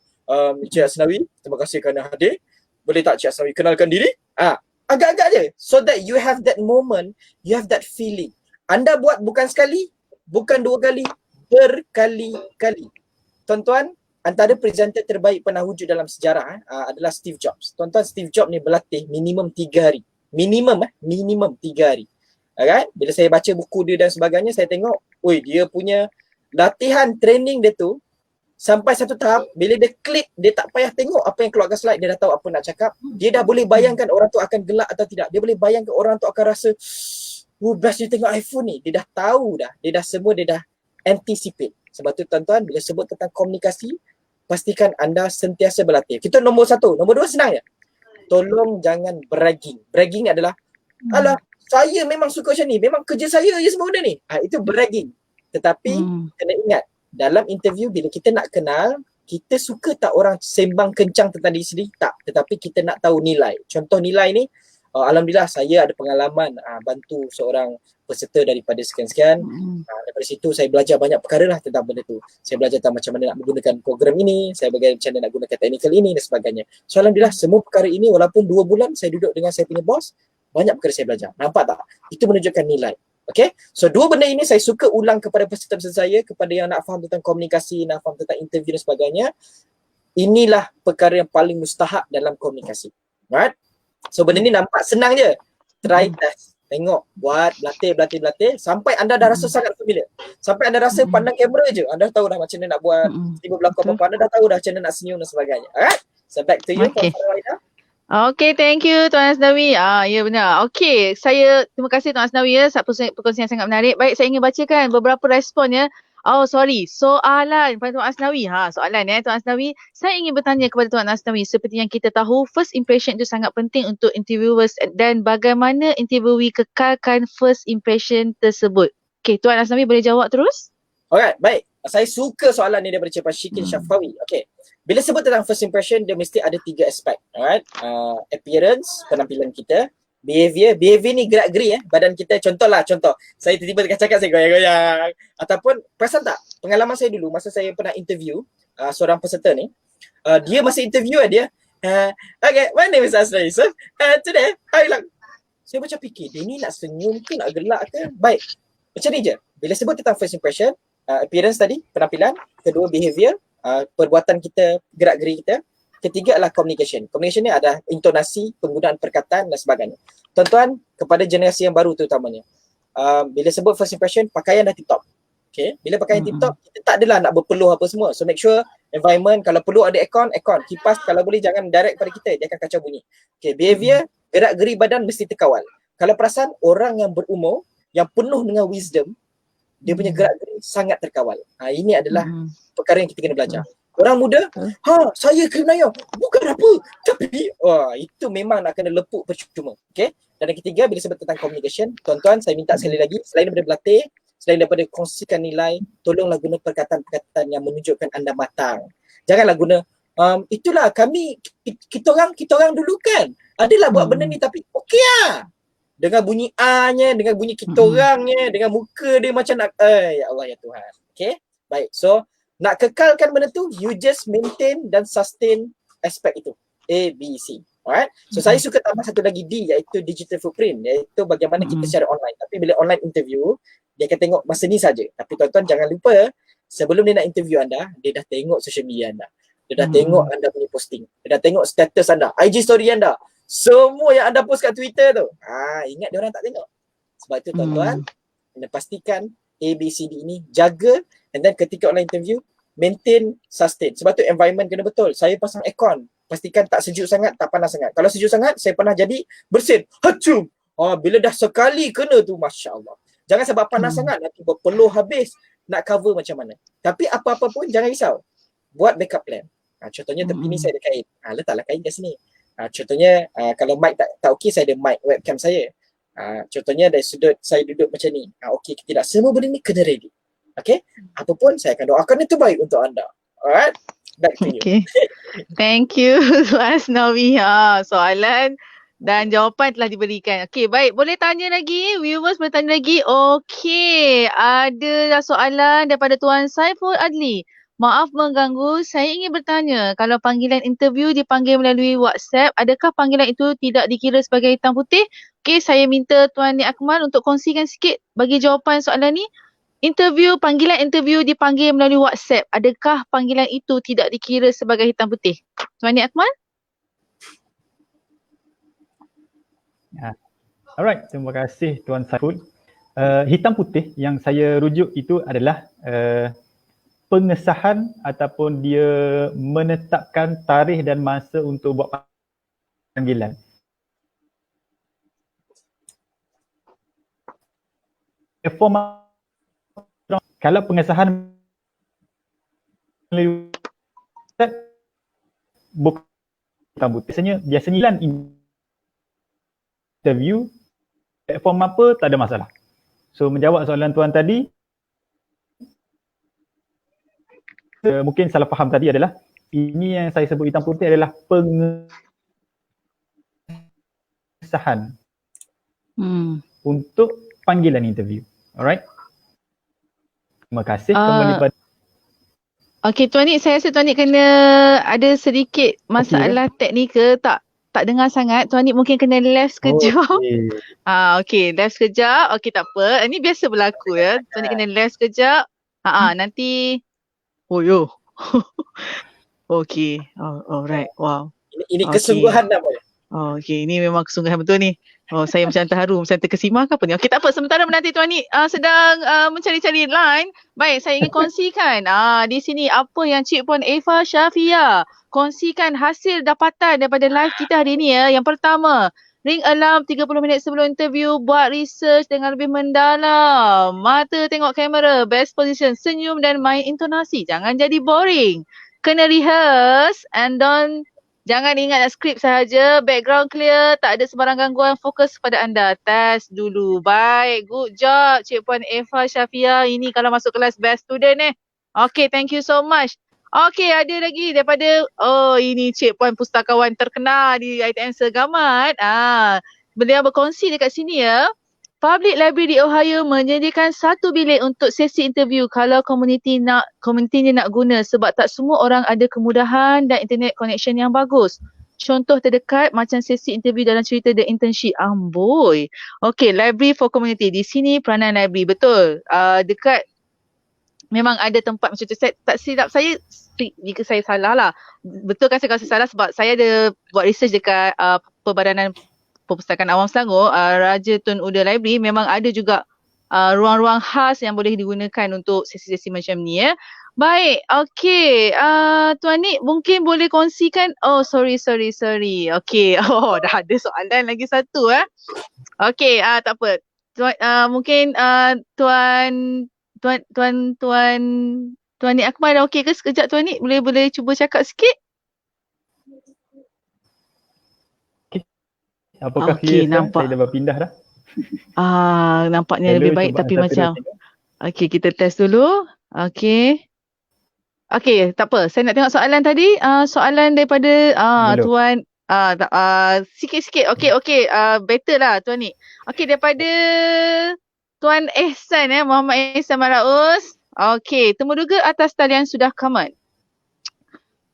Cik Asnawi, terima kasih kerana hadir. Boleh tak Cik Asnawi kenalkan diri? Agak-agak je. So that you have that moment, you have that feeling. Anda buat bukan sekali, bukan 2 kali, berkali-kali. Tuan-tuan, antara presenter terbaik pernah wujud dalam sejarah adalah Steve Jobs. Tuan-tuan, Steve Jobs ni berlatih minimum 3 hari. Minimum 3 hari. Alright? Bila saya baca buku dia dan sebagainya, saya tengok, dia punya latihan training dia tu sampai satu tahap, bila dia klik, dia tak payah tengok apa yang keluarkan slide, dia dah tahu apa nak cakap. Dia dah boleh bayangkan orang tu akan gelak atau tidak. Dia boleh bayangkan orang tu akan rasa, best dia tengok iPhone ni. Dia dah tahu dah. Dia dah anticipate. Sebab tu tuan-tuan, bila sebut tentang komunikasi, pastikan anda sentiasa berlatih. Kita nombor 1. Nombor 2 senang je. Tolong jangan bragging. Bragging adalah, alah, saya memang suka macam ni. Memang kerja saya je semua benda ni. Itu bragging. Tetapi, kena ingat, dalam interview bila kita nak kenal, kita suka tak orang sembang kencang tentang diri sendiri? Tak. Tetapi kita nak tahu nilai. Contoh nilai ni, alhamdulillah saya ada pengalaman bantu seorang peserta daripada sekian-sekian. Daripada situ saya belajar banyak perkara lah tentang benda tu. Saya belajar tentang macam mana nak menggunakan program ini, saya belajar macam mana nak gunakan teknikal ini dan sebagainya. So alhamdulillah semua perkara ini walaupun 2 bulan saya duduk dengan saya punya bos, banyak perkara saya belajar. Nampak tak? Itu menunjukkan nilai. Okay, so 2 benda ini saya suka ulang kepada peserta-peserta saya, kepada yang nak faham tentang komunikasi, nak faham tentang interview dan sebagainya. Inilah perkara yang paling mustahak dalam komunikasi. Right? So benda ni nampak senang je. Try, tengok, buat, berlatih sampai anda dah rasa sangat familiar. Sampai anda rasa pandang kamera je, anda tahu dah macam mana nak buat, tiba berlaku apa-apa, anda dah tahu dah macam mana nak senyum dan sebagainya. Alright? So back to you, Okay. Puan Farida. Okay, thank you Tuan Asnawi. Ya benar. Okay, terima kasih Tuan Asnawi ya, perkongsian sangat menarik. Baik, saya ingin bacakan beberapa respon ya. Oh sorry, soalan pada Tuan Asnawi. Soalan ya Tuan Asnawi. Saya ingin bertanya kepada Tuan Asnawi, seperti yang kita tahu, first impression itu sangat penting untuk interviewers, dan bagaimana interviewee kekalkan first impression tersebut. Okay, Tuan Asnawi boleh jawab terus? Alright, baik. Saya suka soalan ni daripada Cik Syikin Syafawi. Okay. Bila sebut tentang first impression, dia mesti ada 3 aspek. Alright. Appearance, penampilan kita. Behavior ni gerak-geri badan kita. Contoh. Saya tiba-tiba tengah cakap, saya goyang-goyang. Ataupun, perasan tak? Pengalaman saya dulu, masa saya pernah interview seorang peserta ni. Dia masa interview dia. Okay, my name is Asra Yusof. Today, saya macam fikir, dia ni nak senyum ke, nak gelak ke? Baik. Macam ni je. Bila sebut tentang first impression, appearance tadi, penampilan. Kedua, behavior, perbuatan kita, gerak-geri kita. Ketiga adalah communication. Communication ni ada intonasi, penggunaan perkataan dan sebagainya. Tuan-tuan, kepada generasi yang baru terutamanya, bila sebut first impression, pakaian dah tip-top. Okay, bila pakaian tip-top, kita tak adalah nak berpeluh apa semua. So make sure environment, kalau perlu ada aircon, kipas, kalau boleh jangan direct pada kita, dia akan kacau bunyi. Okay, behavior, gerak-geri badan mesti terkawal. Kalau perasan, orang yang berumur, yang penuh dengan wisdom, dia punya gerak-geri sangat terkawal. Ini adalah perkara yang kita kena belajar. Orang muda, saya kriminal, bukan apa. Tapi, itu memang nak kena lepuk percuma. Okay? Dan yang ketiga, bila sebut tentang communication, tuan-tuan, saya minta sekali lagi, selain daripada berlatih, selain daripada kongsikan nilai, tolonglah guna perkataan-perkataan yang menunjukkan anda matang. Janganlah guna, itulah kita orang dulu kan, adalah buat benda ni tapi okey lah. Dengan bunyi A-nya, dengan bunyi kita orangnya, dengan muka dia macam nak, ya Allah ya Tuhan. Okay? Baik, so nak kekalkan benda tu, you just maintain dan sustain aspek itu. A, B, C. Alright? So saya suka tambah satu lagi D, iaitu digital footprint, iaitu bagaimana kita secara online. Tapi bila online interview, dia akan tengok masa ni saja. Tapi tuan-tuan jangan lupa, sebelum dia nak interview anda, dia dah tengok social media anda. Dia dah tengok anda punya posting. Dia dah tengok status anda, IG story anda. Semua yang anda post kat Twitter tu. Ingat dia orang tak tengok. Sebab itu tuan-tuan, kena pastikan A, B, C, D ini jaga, and then ketika online interview, maintain, sustain. Sebab tu environment kena betul. Saya pasang aircon, pastikan tak sejuk sangat, tak panas sangat. Kalau sejuk sangat, saya pernah jadi bersin. Hacum! Bila dah sekali kena tu, Masya Allah. Jangan sebab panas sangat, nanti berpeluh habis. Nak cover macam mana. Tapi apa-apa pun jangan risau. Buat backup plan. Contohnya tepi ni saya ada kain. Letaklah kain kat sini. Contohnya kalau mic tak okey, saya ada mic webcam saya. Contohnya dari sudut saya duduk macam ni. Okey ke tidak? Semua benda ni kena ready. Okay? Apapun saya akan doakan yang terbaik untuk anda. Alright? Back to you. Okay. Thank you Tuan Asnawi. Soalan dan jawapan telah diberikan. Okay, baik. Boleh tanya lagi? Viewers boleh tanya lagi? Okay. Ada soalan daripada Tuan Saiful Adli. Maaf mengganggu, saya ingin bertanya, kalau panggilan interview dipanggil melalui WhatsApp, adakah panggilan itu tidak dikira sebagai hitam putih? Okay, saya minta Tuan Nik Akmal untuk kongsikan sikit bagi jawapan soalan ni. Panggilan interview dipanggil melalui WhatsApp, adakah panggilan itu tidak dikira sebagai hitam putih? Tuan Nik Akmal? Alright, terima kasih Tuan Saiful. Hitam putih yang saya rujuk itu adalah pengesahan ataupun dia menetapkan tarikh dan masa untuk buat panggilan. Format, kalau pengesahan bukan hitam putih, biasanya interview platform apa tak ada masalah. So menjawab soalan tuan tadi, mungkin salah faham tadi adalah ini yang saya sebut hitam putih adalah pengesahan untuk panggilan interview. Alright. Terima kasih kembali pada. Okay, Tuan Nik, saya rasa Tuan Nik kena ada sedikit masalah teknikal, tak dengar sangat. Tuan Nik mungkin kena left sekejap. Okay, left sekejap. Okay, tak apa. Ini biasa berlaku ya. Tuan Nik kena left sekejap. Nanti Okay. Alright. Wow. Ini kesungguhan namanya. Okay, ini memang kesungguhan betul ni. Oh, saya macam terharu, macam terkesima ke apa ni? Okey, tak apa. Sementara menanti Tuan Nik sedang mencari-cari line. Baik, saya ingin kongsikan di sini apa yang Cik Puan Eva Syafia kongsikan hasil dapatan daripada live kita hari ni ya. Yang pertama, ring alarm 30 minit sebelum interview, buat research dengan lebih mendalam. Mata tengok kamera, best position, senyum dan main intonasi. Jangan jadi boring. Kena rehearse and jangan ingat skrip sahaja, background clear, tak ada sebarang gangguan, fokus kepada anda. Test dulu. Baik, good job Cik Puan Eva Syafia. Ini kalau masuk kelas best student Okay, thank you so much. Okay, ada lagi daripada, ini Cik Puan pustakawan terkenal di ITM Segamat. Beliau berkongsi dekat sini ya. Public Library di Ohio menyediakan satu bilik untuk sesi interview kalau komunitinya nak guna sebab tak semua orang ada kemudahan dan internet connection yang bagus. Contoh terdekat macam sesi interview dalam cerita The Internship. Amboi. Okay, Library for Community. Di sini peranan library. Betul. Dekat memang ada tempat macam tu. Saya tak silap saya jika saya salah lah. Betul kan saya kalau saya salah sebab saya ada buat research dekat Perbadanan Perpustakaan Awam Selangor, Raja Tun Uda Library, memang ada juga ruang-ruang khas yang boleh digunakan untuk sesi-sesi macam ni ya. Baik, okey. Tuan Nik mungkin boleh kongsikan. Oh, sorry. Okey. Oh, dah ada soalan lagi satu Okey, tak apa. Tuan, mungkin Tuan Nik Akmal dah okey ke sekejap Tuan Nik? Boleh cuba cakap sikit? Apakah clear sekarang? Saya dah berpindah dah. Nampaknya lebih baik tapi macam. Okey, kita test dulu. Okey, tak apa. Saya nak tengok soalan tadi. Soalan daripada Tuan sikit-sikit. Okey. Better lah Tuan Nik. Okey, daripada Tuan Ehsan Muhammad Ehsan Maraus. Okey, temuduga atas talian sudah kamat.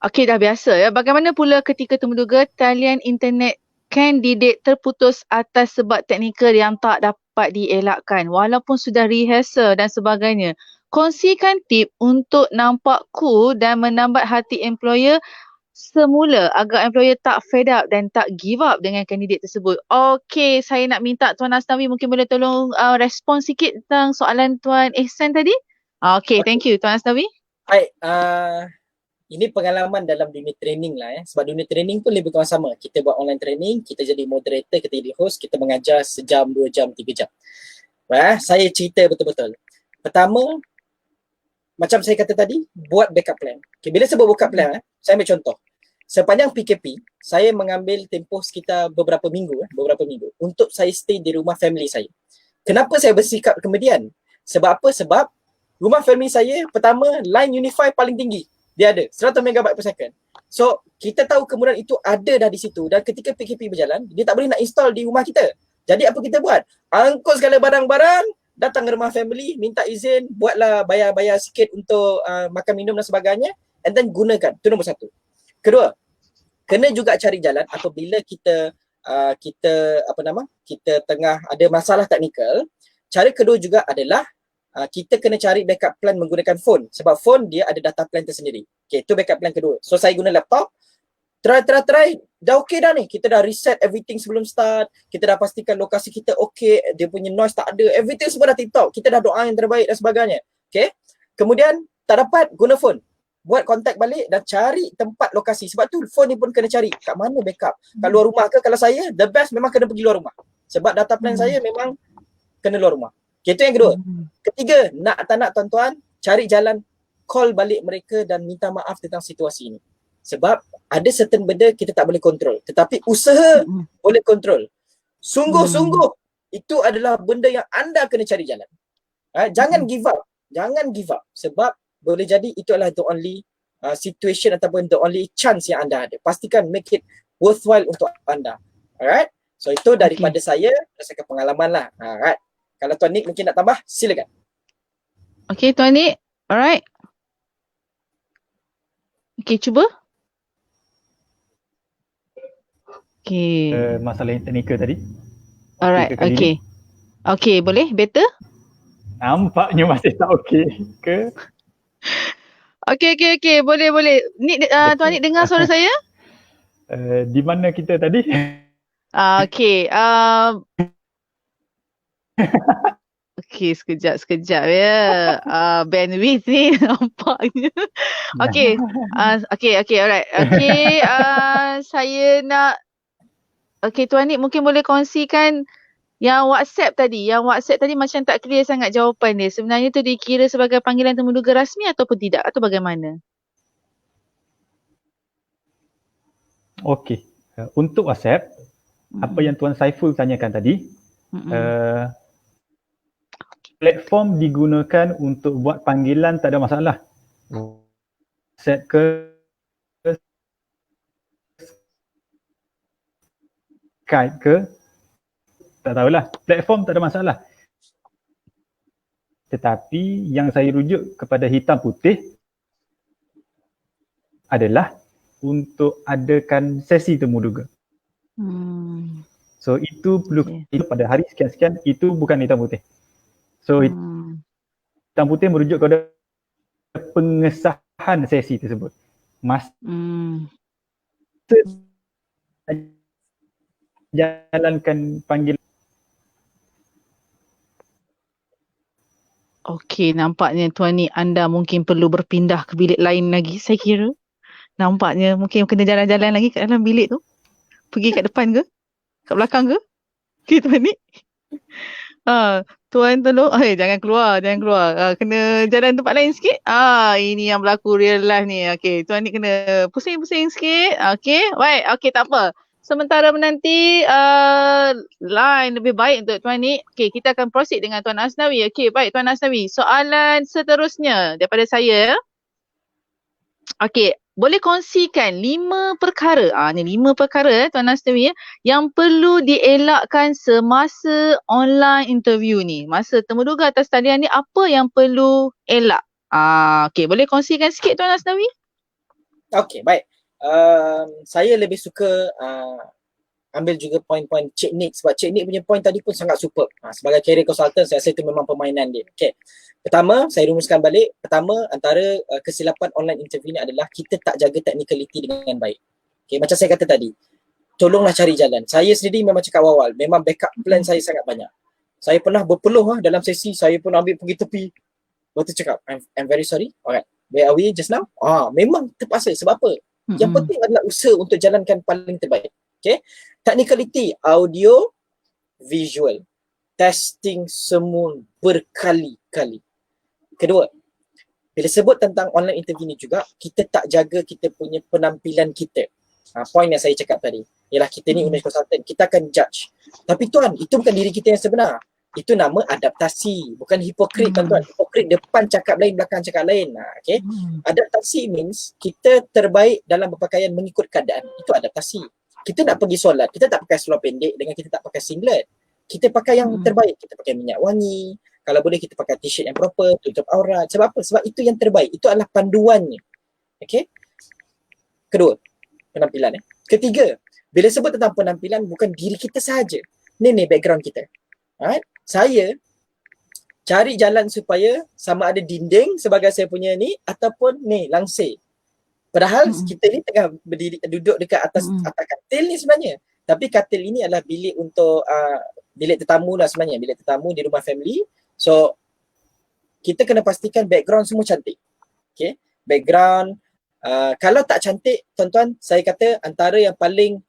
Okey, dah biasa ya. Bagaimana pula ketika temuduga talian internet kandidat terputus atas sebab teknikal yang tak dapat dielakkan walaupun sudah rehearsal dan sebagainya. Kongsikan tip untuk nampak cool dan menambat hati employer semula agar employer tak fed up dan tak give up dengan kandidat tersebut. Okey, saya nak minta Tuan Asnawi mungkin boleh tolong respon sikit tentang soalan Tuan Ehsan tadi. Okey, thank you Tuan Asnawi. Baik, ini pengalaman dalam dunia training lah sebab dunia training pun lebih kurang sama. Kita buat online training, kita jadi moderator, kita jadi host, kita mengajar sejam, 2 jam, 3 jam. Saya cerita betul-betul. Pertama, macam saya kata tadi, buat backup plan. Okay, bila saya buat backup plan, saya ambil contoh. Sepanjang PKP, saya mengambil tempoh sekitar beberapa minggu untuk saya stay di rumah family saya. Kenapa saya bersikap kemudian? Sebab apa? Sebab rumah family saya, pertama, line Unify paling tinggi. Dia ada 100 megabyte per second. So, kita tahu kemudian itu ada dah di situ dan ketika PKP berjalan, dia tak boleh nak install di rumah kita. Jadi apa kita buat? Angkut segala barang-barang, datang ke rumah family, minta izin, buatlah bayar-bayar sikit untuk makan minum dan sebagainya and then gunakan. Itu nombor satu. Kedua, kena juga cari jalan apabila kita kita tengah ada masalah teknikal. Cara kedua juga adalah kita kena cari backup plan menggunakan phone sebab phone dia ada data plan tersendiri. Okay, itu backup plan kedua. So saya guna laptop, try, dah okay dah ni. Kita dah reset everything sebelum start, kita dah pastikan lokasi kita okay, dia punya noise tak ada, everything semua dah tip-top. Kita dah doa yang terbaik dan sebagainya. Okay, kemudian tak dapat, guna phone. Buat kontak balik dan cari tempat lokasi. Sebab tu phone ni pun kena cari kat mana backup. Kat luar rumah ke? Kalau saya, the best memang kena pergi luar rumah. Sebab data plan saya memang kena luar rumah. Okay, itu yang kedua. Ketiga, nak tak nak tuan-tuan, cari jalan call balik mereka dan minta maaf tentang situasi ini. Sebab ada certain benda kita tak boleh kontrol. Tetapi usaha boleh kontrol. Sungguh-sungguh, itu adalah benda yang anda kena cari jalan. Jangan give up. Jangan give up. Sebab boleh jadi itu adalah the only situation ataupun the only chance yang anda ada. Pastikan make it worthwhile untuk anda. Alright? So itu daripada saya, berdasarkan pengalaman lah. Alright. Kalau Tuan Nik mungkin nak tambah, silakan. Okay, Tuan Nik. Alright. Okay, cuba. Okay. Masalah yang teknikal tadi. Alright, okay. Okay, boleh? Better? Nampaknya masih tak okay ke? Okay. Boleh. Nik, Tuan Nik dengar suara saya? Di mana kita tadi? Okay. Okay, sekejap ya. Bandwidth ni nampaknya. Okay. Okay, alright. Okay, saya nak... Okay, Tuan Nik mungkin boleh kongsikan yang WhatsApp tadi. Yang WhatsApp tadi macam tak clear sangat jawapan dia. Sebenarnya tu dikira sebagai panggilan temuduga rasmi ataupun tidak? Atau bagaimana? Okey. Untuk WhatsApp, apa yang Tuan Saiful tanyakan tadi, platform digunakan untuk buat panggilan tak ada masalah. WhatsApp ke Skype ke, tak tahulah. Platform tak ada masalah. Tetapi yang saya rujuk kepada hitam putih adalah untuk adakan sesi temuduga. So itu perlu itu pada hari sekian-sekian, itu bukan hitam putih. So hitam putih merujuk kepada pengesahan sesi tersebut. Jalankan panggilan. Okey, nampaknya Tuan Nik anda mungkin perlu berpindah ke bilik lain lagi, saya kira. Nampaknya mungkin kena jalan-jalan lagi kat dalam bilik tu. Pergi kat depan ke? Kat belakang ke? Okey, Tuan Nik. Tuan tolong, jangan keluar. Kena jalan tempat lain sikit. Ini yang berlaku real life ni. Okey, Tuan Nik kena pusing-pusing sikit. Okey, baik. Okey, tak apa. Sementara menanti line lebih baik untuk Tuan Nik. Okey, kita akan proceed dengan Tuan Asnawi. Okey, baik Tuan Asnawi. Soalan seterusnya daripada saya. Okey, boleh kongsikan 5 perkara. Ni 5 perkara Tuan Asnawi yang perlu dielakkan semasa online interview ni. Masa temuduga atas talian ni, apa yang perlu elak? Okey, boleh kongsikan sikit Tuan Asnawi? Okey, baik. Saya lebih suka ambil juga poin-poin Cik Nik, sebab Cik Nik punya poin tadi pun sangat superb. Sebagai career consultant, saya rasa itu memang permainan dia. Okey. Pertama, saya rumuskan balik. Pertama, antara kesilapan online interview ni adalah kita tak jaga technicality dengan baik. Okey, macam saya kata tadi, tolonglah cari jalan. Saya sendiri memang cakap awal, memang backup plan saya sangat banyak. Saya pernah berpeluh dalam sesi, saya pun ambil pergi tepi. Lepas tu cakap, I'm very sorry. Alright, where are we just now? Memang terpaksa. Sebab apa? Yang penting adalah usaha untuk jalankan paling terbaik. Okay. Technicality, audio, visual. Testing semua berkali-kali. Kedua, bila sebut tentang online interview ni juga, kita tak jaga kita punya penampilan kita. Point yang saya cakap tadi. Ialah kita ni image consultant, kita akan judge. Tapi tuan, itu bukan diri kita yang sebenar. Itu nama adaptasi, bukan hipokrit tuan-tuan. Hipokrit depan cakap lain, belakang cakap lain. Okay. Adaptasi means kita terbaik dalam berpakaian mengikut keadaan. Itu adaptasi. Kita nak pergi solat, kita tak pakai seluar pendek dengan kita tak pakai singlet. Kita pakai yang terbaik. Kita pakai minyak wangi. Kalau boleh kita pakai t-shirt yang proper, tutup aurat. Sebab apa? Sebab itu yang terbaik. Itu adalah panduannya. Okay. Kedua, penampilan. Ketiga, bila sebut tentang penampilan, bukan diri kita sahaja. Ni background kita. Alright. Saya cari jalan supaya sama ada dinding sebagai saya punya ni ataupun ni langsir. Padahal kita ni tengah berdiri, duduk dekat atas katil ni sebenarnya. Tapi katil ini adalah bilik untuk bilik tetamu lah sebenarnya, bilik tetamu di rumah family. So kita kena pastikan background semua cantik. Okay, background kalau tak cantik tuan-tuan, saya kata antara yang paling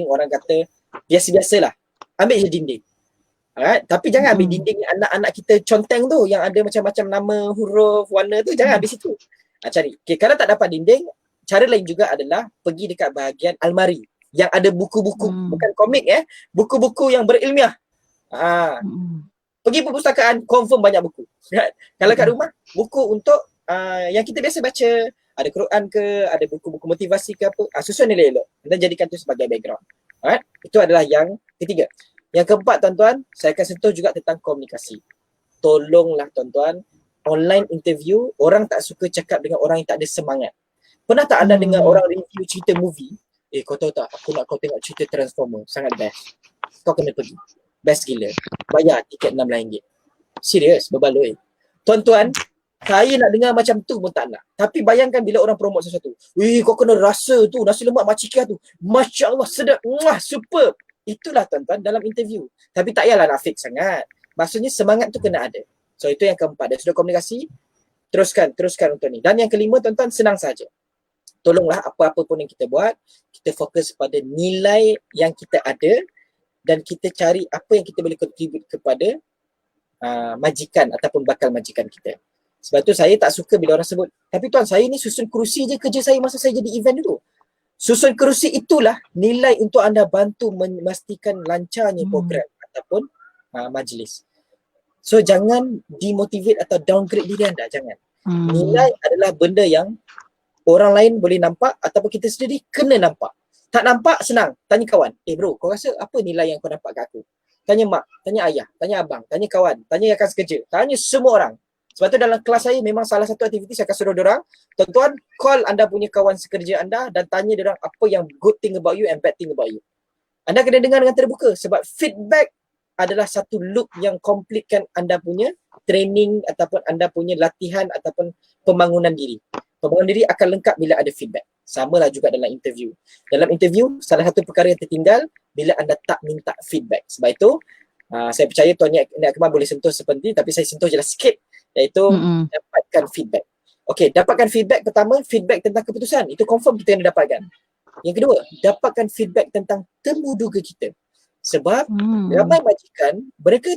orang kata biasa-biasalah. Ambil je dinding. Alright, tapi jangan ambil dinding anak-anak kita conteng tu yang ada macam-macam nama, huruf, warna tu, jangan ambil situ. Cari. Okay, kalau tak dapat dinding, cara lain juga adalah pergi dekat bahagian almari yang ada buku-buku, bukan komik buku-buku yang berilmiah. Pergi perpustakaan, confirm banyak buku. Right? Kalau kat rumah, buku untuk yang kita biasa baca, ada Quran ke, ada buku-buku motivasi ke apa, susun elok-elok dan jadikan tu sebagai background. Alright? Itu adalah yang ketiga. Yang keempat tuan-tuan, saya akan sentuh juga tentang komunikasi. Tolonglah tuan-tuan, online interview, orang tak suka cakap dengan orang yang tak ada semangat. Pernah tak anda dengar orang review cerita movie? Kau tahu tak, aku nak kau tengok cerita Transformer, sangat best. Kau kena pergi. Best gila. Bayar tiket RM16. Serius, berbaloi. Tuan-tuan, Saya nak dengar macam tu pun tak nak. Tapi bayangkan bila orang promote sesuatu. Wih, kau kena rasa tu, nasi lemak Makcik tu. Masya Allah, sedap. Wah, superb. Itulah tuan-tuan dalam interview. Tapi tak payahlah nak fake sangat. Maksudnya semangat tu kena ada. So itu yang keempat. Dah sudah komunikasi, teruskan untuk ni. Dan yang kelima tuan-tuan, senang saja. Tolonglah apa-apa pun yang kita buat, kita fokus pada nilai yang kita ada dan kita cari apa yang kita boleh contribute kepada majikan ataupun bakal majikan kita. Sebab tu saya tak suka bila orang sebut, tapi tuan saya ni susun kerusi je kerja saya masa saya jadi event dulu. Susun kerusi itulah nilai untuk anda bantu memastikan lancarnya program ataupun majlis. So jangan demotivate atau downgrade diri anda, jangan. Nilai adalah benda yang orang lain boleh nampak ataupun kita sendiri kena nampak. Tak nampak senang, tanya kawan. Bro, kau rasa apa nilai yang kau nampak kat aku? Tanya mak, tanya ayah, tanya abang, tanya kawan, tanya rakan sekerja, tanya semua orang. Sebab tu dalam kelas saya memang salah satu aktiviti saya akan suruh diorang, tuan-tuan call anda punya kawan sekerja anda dan tanya diorang apa yang good thing about you and bad thing about you. Anda kena dengar dengan terbuka sebab feedback adalah satu loop yang komplitkan anda punya training ataupun anda punya latihan ataupun pembangunan diri. Pembangunan diri akan lengkap bila ada feedback. Samalah juga dalam interview. Dalam interview, salah satu perkara yang tertinggal bila anda tak minta feedback. Sebab itu, saya percaya Tuan Nik Akmal boleh sentuh seperti, tapi saya sentuh je lah sikit, iaitu dapatkan feedback. Okey, dapatkan feedback pertama, feedback tentang keputusan. Itu confirm kita kena dapatkan. Yang kedua, dapatkan feedback tentang temuduga kita. Sebab ramai majikan, mereka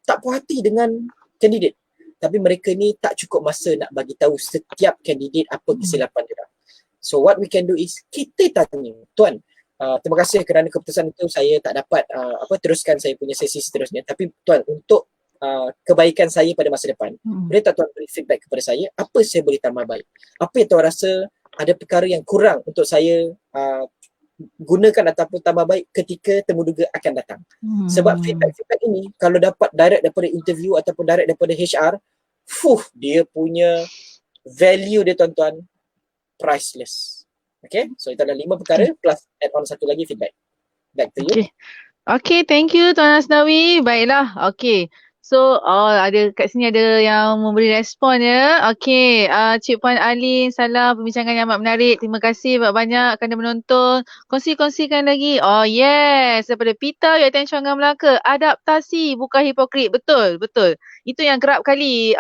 tak puas hati dengan kandidat. Tapi mereka ni tak cukup masa nak bagi tahu setiap kandidat apa kesilapan dia. So what we can do is kita tanya, Tuan, terima kasih kerana keputusan itu saya tak dapat teruskan saya punya sesi seterusnya. Tapi Tuan, untuk kebaikan saya pada masa depan, boleh tak Tuan beri feedback kepada saya, apa saya boleh tambah baik? Apa yang Tuan rasa ada perkara yang kurang untuk saya gunakan ataupun tambah baik ketika temuduga akan datang. Sebab feedback ini kalau dapat direct daripada interview ataupun direct daripada HR, dia punya value dia tuan-tuan priceless. Okay, so itu adalah 5 perkara plus add on satu lagi feedback. Back to you. Okay, thank you Tuan Asnawi. Baiklah, okay. So, ada kat sini ada yang memberi respon ya. Okay, Cik Puan Alin, salam perbincangan yang amat menarik. Terima kasih banyak kerana menonton. Kongsi-kongsikan lagi. Oh yes, daripada Pita iaitu Syangga Melaka. Adaptasi bukan hipokrit. Betul, betul. Itu yang kerap kali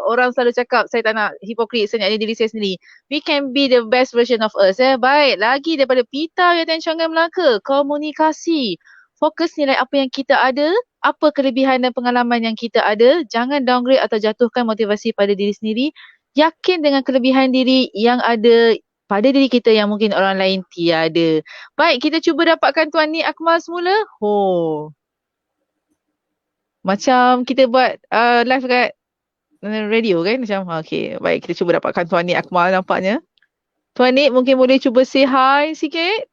orang selalu cakap, saya tak nak hipokrit, saya nak jadi diri saya sendiri. We can be the best version of us. Baik, lagi daripada Pita iaitu Syangga Melaka. Komunikasi. Fokus nilai apa yang kita ada, apa kelebihan dan pengalaman yang kita ada. Jangan downgrade atau jatuhkan motivasi pada diri sendiri. Yakin dengan kelebihan diri yang ada pada diri kita yang mungkin orang lain tiada. Baik, kita cuba dapatkan Tuan Nik Akmal semula. Macam kita buat live kat radio kan? Macam, okay. Baik, kita cuba dapatkan Tuan Nik Akmal nampaknya. Tuan Nik mungkin boleh cuba say hi sikit.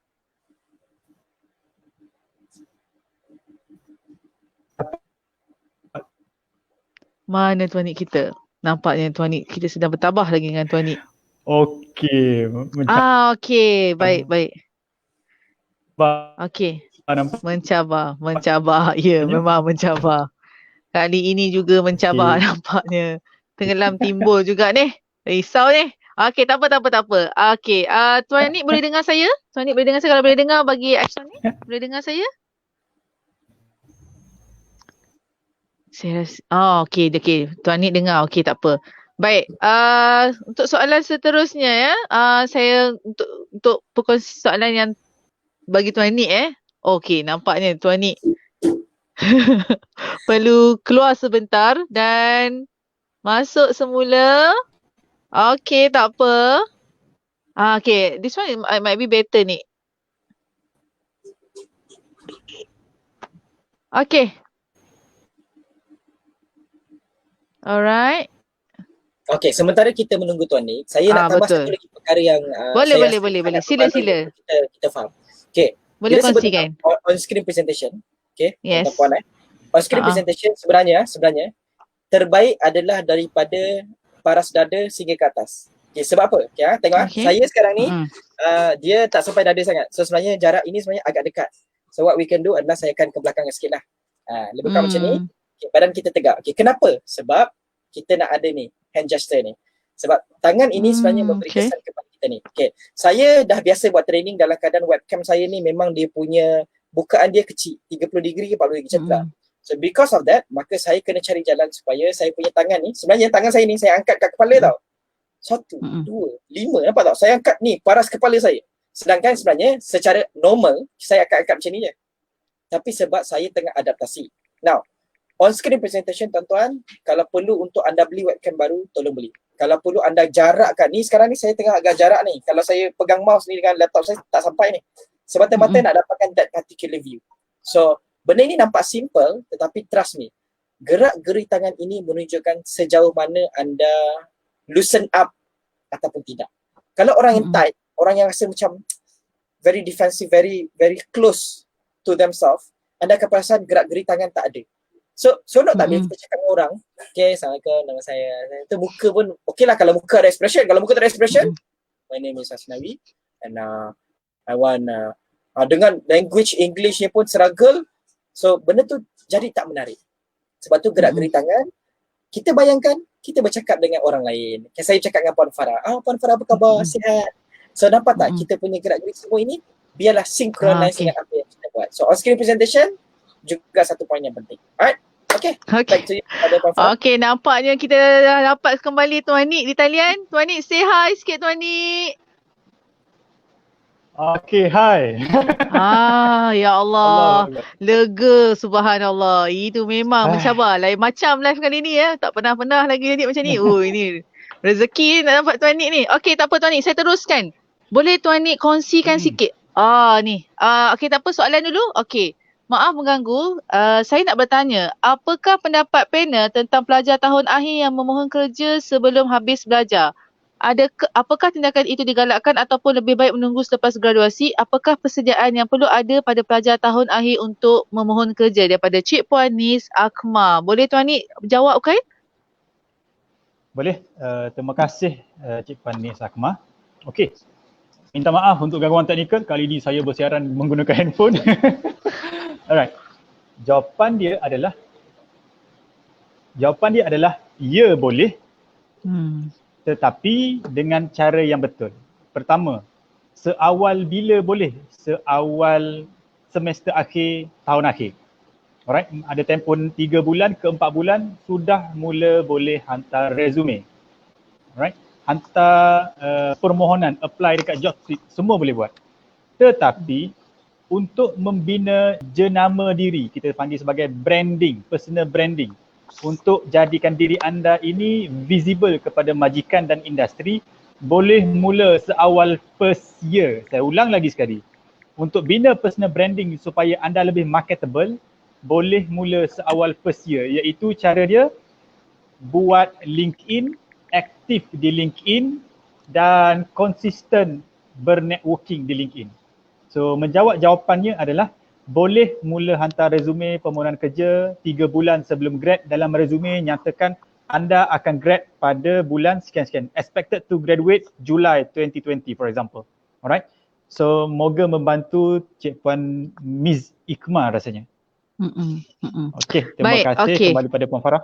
Mana Tuan Nik kita? Nampaknya Tuan Nik kita sedang bertabah lagi dengan Tuan Nik. Okey. Okey. Baik. Okey. Mencabar. Ya, memang mencabar. Kali ini juga mencabar nampaknya. Tenggelam timbul juga ni. Risau ni. Okey, tak apa. Okey, Tuan Nik boleh dengar saya? Tuan Nik boleh dengar saya? Kalau boleh dengar, bagi action ni. Boleh dengar saya? Saya rasa, okey. Tuan Nik dengar. Okey, tak apa. Baik, untuk soalan seterusnya ya. Saya untuk perkongsi soalan yang bagi Tuan Nik Okey, nampaknya Tuan Nik perlu keluar sebentar dan masuk semula. Okey, tak apa. Okay, this one might be better ni. Okay. Alright. Okay, sementara kita menunggu Tuan Nik, saya nak tambah satu lagi perkara yang boleh. Sila. Kita faham. Okay. Boleh kongsikan. On screen presentation. Okay. Yes. Puan, on screen presentation sebenarnya terbaik adalah daripada paras dada sehingga ke atas. Okay, sebab apa? Okay, tengok saya sekarang ni dia tak sampai dada sangat. So sebenarnya jarak ini sebenarnya agak dekat. So what we can do adalah saya akan ke belakang sikit lah. Lebih kurang macam ni. Okay, badan kita tegak. Okay, kenapa? Sebab kita nak ada ni hand gesture ni. Sebab tangan ini sebenarnya memberi kesan kepada kita ni. Okay. Saya dah biasa buat training dalam keadaan webcam saya ni memang dia punya bukaan dia kecil, 30 degree ke 40 degree macam tu lah. So because of that, maka saya kena cari jalan supaya saya punya tangan ni, sebenarnya tangan saya ni saya angkat kat kepala tau. 1, 2, 5, nampak tak? Saya angkat ni paras kepala saya. Sedangkan sebenarnya secara normal saya akan angkat macam ni je. Tapi sebab saya tengah adaptasi. Now, on screen presentation tuan-tuan, kalau perlu untuk anda beli webcam baru, tolong beli. Kalau perlu anda jarakkan, ni sekarang ni saya tengah agak jarak ni. Kalau saya pegang mouse ni dengan laptop saya tak sampai ni. Semata-mata nak dapatkan that particular view. So, benda ni nampak simple tetapi trust me, gerak-geri tangan ini menunjukkan sejauh mana anda loosen up ataupun tidak. Kalau orang yang tight, orang yang rasa macam very defensive, very close to themselves, anda akan perasan gerak-geri tangan tak ada. So nak tak bila kita cakap dengan orang, okay, Assalamualaikum, nama saya, itu muka pun, okay lah kalau muka ada expression. Kalau muka tak ada expression, my name is Asnawi and I want dengan language English ni pun struggle. So benda tu jadi tak menarik. Sebab tu gerak-geri tangan, kita bayangkan kita bercakap dengan orang lain. Saya cakap dengan Puan Farah, Puan Farah apa khabar, sihat. So nampak tak kita punya gerak-geri semua ini biarlah synchronize dengan apa yang kita buat. So on screen presentation juga satu poin yang penting. Alright? Okay. Back to you, Puan Farah. Okay, nampaknya kita dah dapat kembali Tuan Nik di talian. Tuan Nik, say hi sikit Tuan Nik. Okay, hi. Ya Allah. Lega, subhanallah. Itu memang mencabar. Lain macam live kali ni ya. Tak pernah-pernah lagi jadi macam ni. Oh, ini rezeki nak dapat Tuan Nik ni. Okay, tak apa Tuan Nik, saya teruskan. Boleh Tuan Nik kongsikan sikit? Ni. Okay, tak apa, soalan dulu. Okay. Maaf mengganggu. Saya nak bertanya, apakah pendapat panel tentang pelajar tahun akhir yang memohon kerja sebelum habis belajar? Apakah tindakan itu digalakkan ataupun lebih baik menunggu selepas graduasi? Apakah persediaan yang perlu ada pada pelajar tahun akhir untuk memohon kerja? Daripada Cik Puan Nis Akmal. Boleh Tuan Nik jawab, okay? Boleh. Terima kasih Cik Puan Nis Akmal. Okey. Minta maaf untuk gangguan teknikal. Kali ini saya bersiaran menggunakan handphone. Alright. Jawapan dia adalah ya boleh. Tetapi dengan cara yang betul. Pertama, seawal bila boleh? Seawal semester akhir, tahun akhir. Alright, ada tempoh 3 bulan ke 4 bulan sudah mula boleh hantar resume. Alright, hantar permohonan, apply dekat job street, semua boleh buat. Tetapi untuk membina jenama diri, kita panggil sebagai branding, personal branding, untuk jadikan diri anda ini visible kepada majikan dan industri, boleh mula seawal first year. Saya ulang lagi sekali. Untuk bina personal branding supaya anda lebih marketable, boleh mula seawal first year, iaitu cara dia buat LinkedIn, aktif di LinkedIn dan konsisten bernetworking di LinkedIn. So menjawab jawapannya adalah boleh mula hantar resume permohonan kerja 3 bulan sebelum grad. Dalam resume nyatakan anda akan grad pada bulan sekian-sekian. Expected to graduate July 2020 for example. Alright. So moga membantu Cik Puan Ms. Ikmal rasanya. Okey, terima kasih. Kembali pada Puan Farah.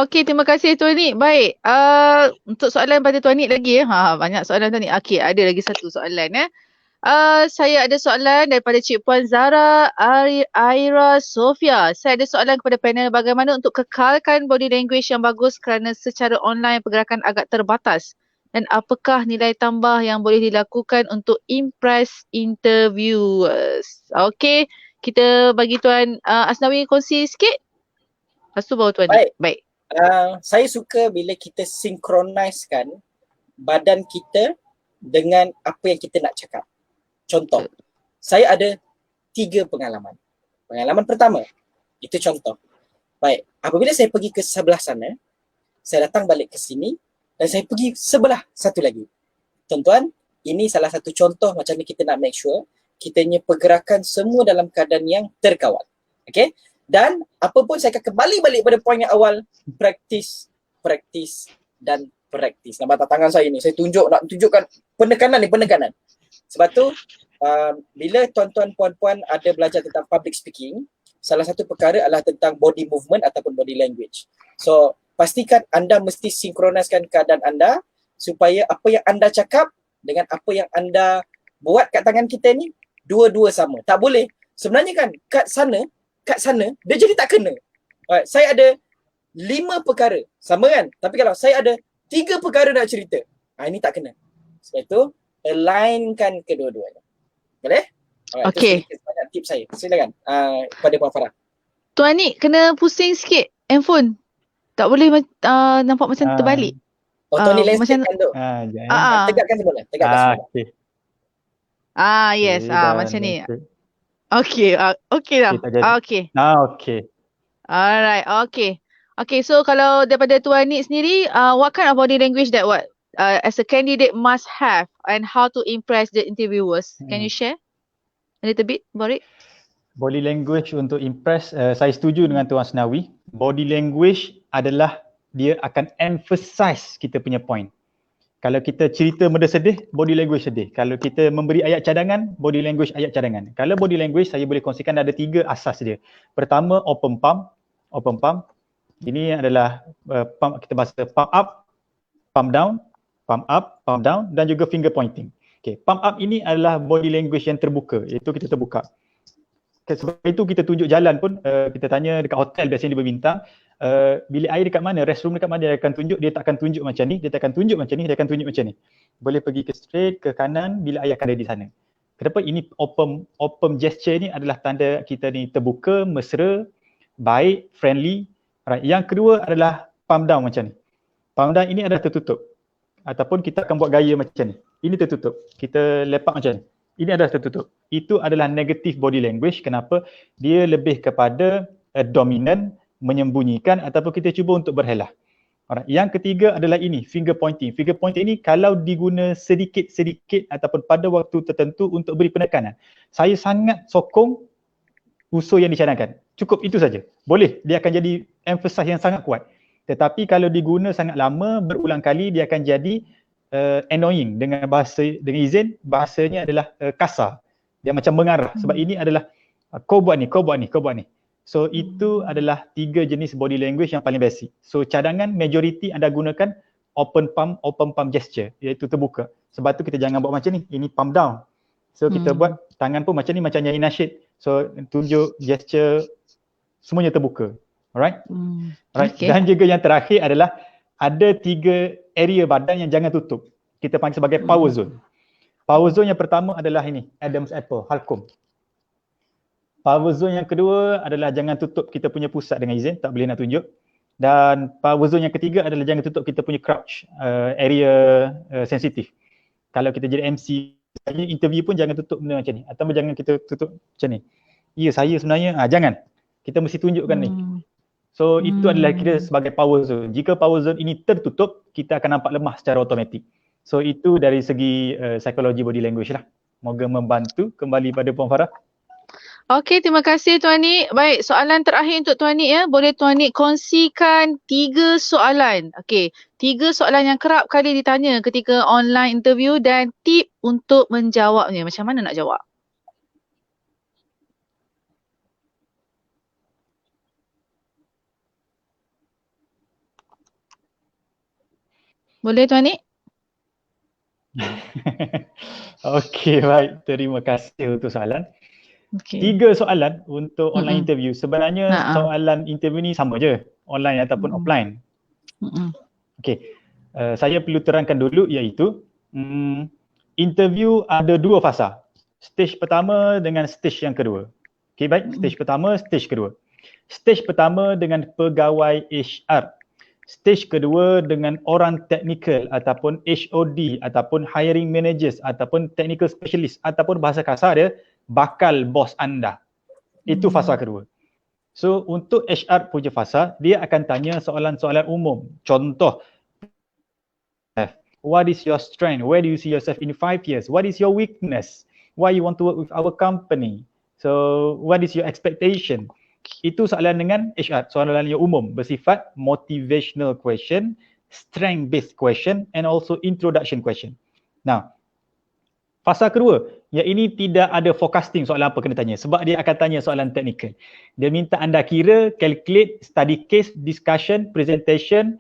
Okey, terima kasih Tuan Nik. Baik. Untuk soalan pada Tuan Nik lagi banyak soalan Tuan Nik. Okey, ada lagi satu soalan saya ada soalan daripada Cik Puan Zara Aira Sofia. Saya ada soalan kepada panel, bagaimana untuk kekalkan body language yang bagus kerana secara online pergerakan agak terbatas, dan apakah nilai tambah yang boleh dilakukan untuk impress interviewers? Okey, kita bagi Tuan Asnawi kongsi sikit. Lepas tu baru Tuan. Baik. Saya suka bila kita sinkronisekan badan kita dengan apa yang kita nak cakap. Contoh, saya ada 3 pengalaman. Pengalaman pertama, itu contoh. Baik, apabila saya pergi ke sebelah sana, saya datang balik ke sini dan saya pergi sebelah satu lagi. Tuan-tuan, ini salah satu contoh macam ni kita nak make sure kitanya pergerakan semua dalam keadaan yang terkawal. Okay? Dan apa pun saya akan kembali balik pada poin yang awal, practice dan practice. Nampak tak tangan saya ni? Saya nak tunjukkan penekanan. Sebab tu bila tuan-tuan puan-puan ada belajar tentang public speaking, salah satu perkara adalah tentang body movement ataupun body language. So pastikan anda mesti sinkronaskan keadaan anda supaya apa yang anda cakap dengan apa yang anda buat kat tangan kita ni dua-dua sama. Tak boleh. Sebenarnya kan kat sana dia jadi tak kena. Saya ada 5 perkara sama kan, tapi kalau saya ada 3 perkara nak cerita, ini tak kena. Sebab itu alignkan kedua-duanya. Boleh? Okey. Itu banyak tips saya. Silakan kepada Puan Farah. Tuan ni kena pusing sikit handphone. Tak boleh nampak macam terbalik. Tuan ni macam landscape kan tu. Tegakkan semula. Tegakkan semula. Okay. Yes. Okay, Macam ni. Okay. Okay dah. Okay. Okay. Alright. Okay. So kalau daripada Tuan ni sendiri, what kind of body language that as a candidate must have and how to impress the interviewers? Can you share a little bit about it? Body language untuk impress, saya setuju dengan Tuan Asnawi. Body language adalah dia akan emphasize kita punya point. Kalau kita cerita benda sedih, body language sedih. Kalau kita memberi ayat cadangan, body language ayat cadangan. Kalau body language, saya boleh kongsikan ada 3 asas dia. Pertama, open palm. Ini adalah kita bahasa palm up, palm down, palm up, palm down dan juga finger pointing. Okay, palm up ini adalah body language yang terbuka, iaitu kita terbuka. Sebab itu kita tunjuk jalan pun, kita tanya dekat hotel biasanya dia berbintang, bilik air dekat mana, restroom dekat mana, dia akan tunjuk, dia tak akan tunjuk macam ni, dia tak akan tunjuk macam ni, dia akan tunjuk macam ni. Boleh pergi ke straight, ke kanan, bilik air akan ada di sana. Kenapa ini open gesture ni adalah tanda kita ni terbuka, mesra, baik, friendly. Right. Yang kedua adalah palm down macam ni. Palm down ini adalah tertutup. Ataupun kita akan buat gaya macam ni. Ini tertutup. Kita lepak macam ni. Ini adalah tertutup. Itu adalah negative body language. Kenapa? Dia lebih kepada dominant, menyembunyikan ataupun kita cuba untuk berhelah. Alright. Yang ketiga adalah ini, finger pointing. Finger pointing ini kalau diguna sedikit-sedikit ataupun pada waktu tertentu untuk beri penekanan. Saya sangat sokong usul yang dicadangkan. Cukup itu saja. Boleh, dia akan jadi emphasize yang sangat kuat. Tetapi kalau diguna sangat lama, berulang kali, dia akan jadi annoying dengan izin, bahasanya adalah kasar. Dia macam mengarah. Sebab ini adalah kau buat ni. So itu adalah 3 jenis body language yang paling basic. So cadangan majority anda gunakan open palm gesture, iaitu terbuka. Sebab tu kita jangan buat macam ni. Ini palm down. So kita buat tangan pun macam ni, macam nyanyi nasyid. So tunjuk gesture semuanya terbuka. Alright? Right. Okay. Dan juga yang terakhir adalah ada 3 area badan yang jangan tutup. Kita panggil sebagai power zone. Power zone yang pertama adalah ini, Adam's apple, halcum. Power zone yang kedua adalah jangan tutup kita punya pusat dengan izin, tak boleh nak tunjuk. Dan power zone yang ketiga adalah jangan tutup kita punya crouch, area sensitif. Kalau kita jadi MC, interview pun jangan tutup benda macam ni. Atau jangan kita tutup macam ni. Ya, saya sebenarnya, jangan. Kita mesti tunjukkan ni. So itu adalah kira sebagai power zone. Jika power zone ini tertutup, kita akan nampak lemah secara automatik. So itu dari segi psikologi body language lah. Moga membantu. Kembali pada Puan Farah. Okey, terima kasih Tuan Nik. Baik, soalan terakhir untuk Tuan Nik ya. Boleh Tuan Nik kongsikan 3 soalan. Okey, 3 soalan yang kerap kali ditanya ketika online interview dan tip untuk menjawabnya. Macam mana nak jawab? Boleh Tuan Nik? Okey, baik. Terima kasih untuk soalan. Okay. 3 soalan untuk online interview. Sebenarnya soalan interview ni sama je, online ataupun offline. Okey, saya perlu terangkan dulu iaitu interview ada 2 fasa. Stage pertama dengan stage yang kedua. Okey, baik. Stage pertama, stage kedua. Stage pertama dengan pegawai HR. Stage kedua dengan orang teknikal ataupun HOD ataupun hiring managers ataupun technical specialist ataupun bahasa kasar dia bakal bos anda. Itu fasa kedua. So untuk HR punya fasa, dia akan tanya soalan-soalan umum. Contoh, what is your strength? Where do you see yourself in 5 years? What is your weakness? Why you want to work with our company? So what is your expectation? Itu soalan dengan HR, soalan yang umum bersifat motivational question, strength based question and also introduction question. Now, Fasa kedua, yang ini tidak ada forecasting soalan apa kena tanya sebab dia akan tanya soalan teknikal. Dia minta anda kira, calculate, study case, discussion, presentation,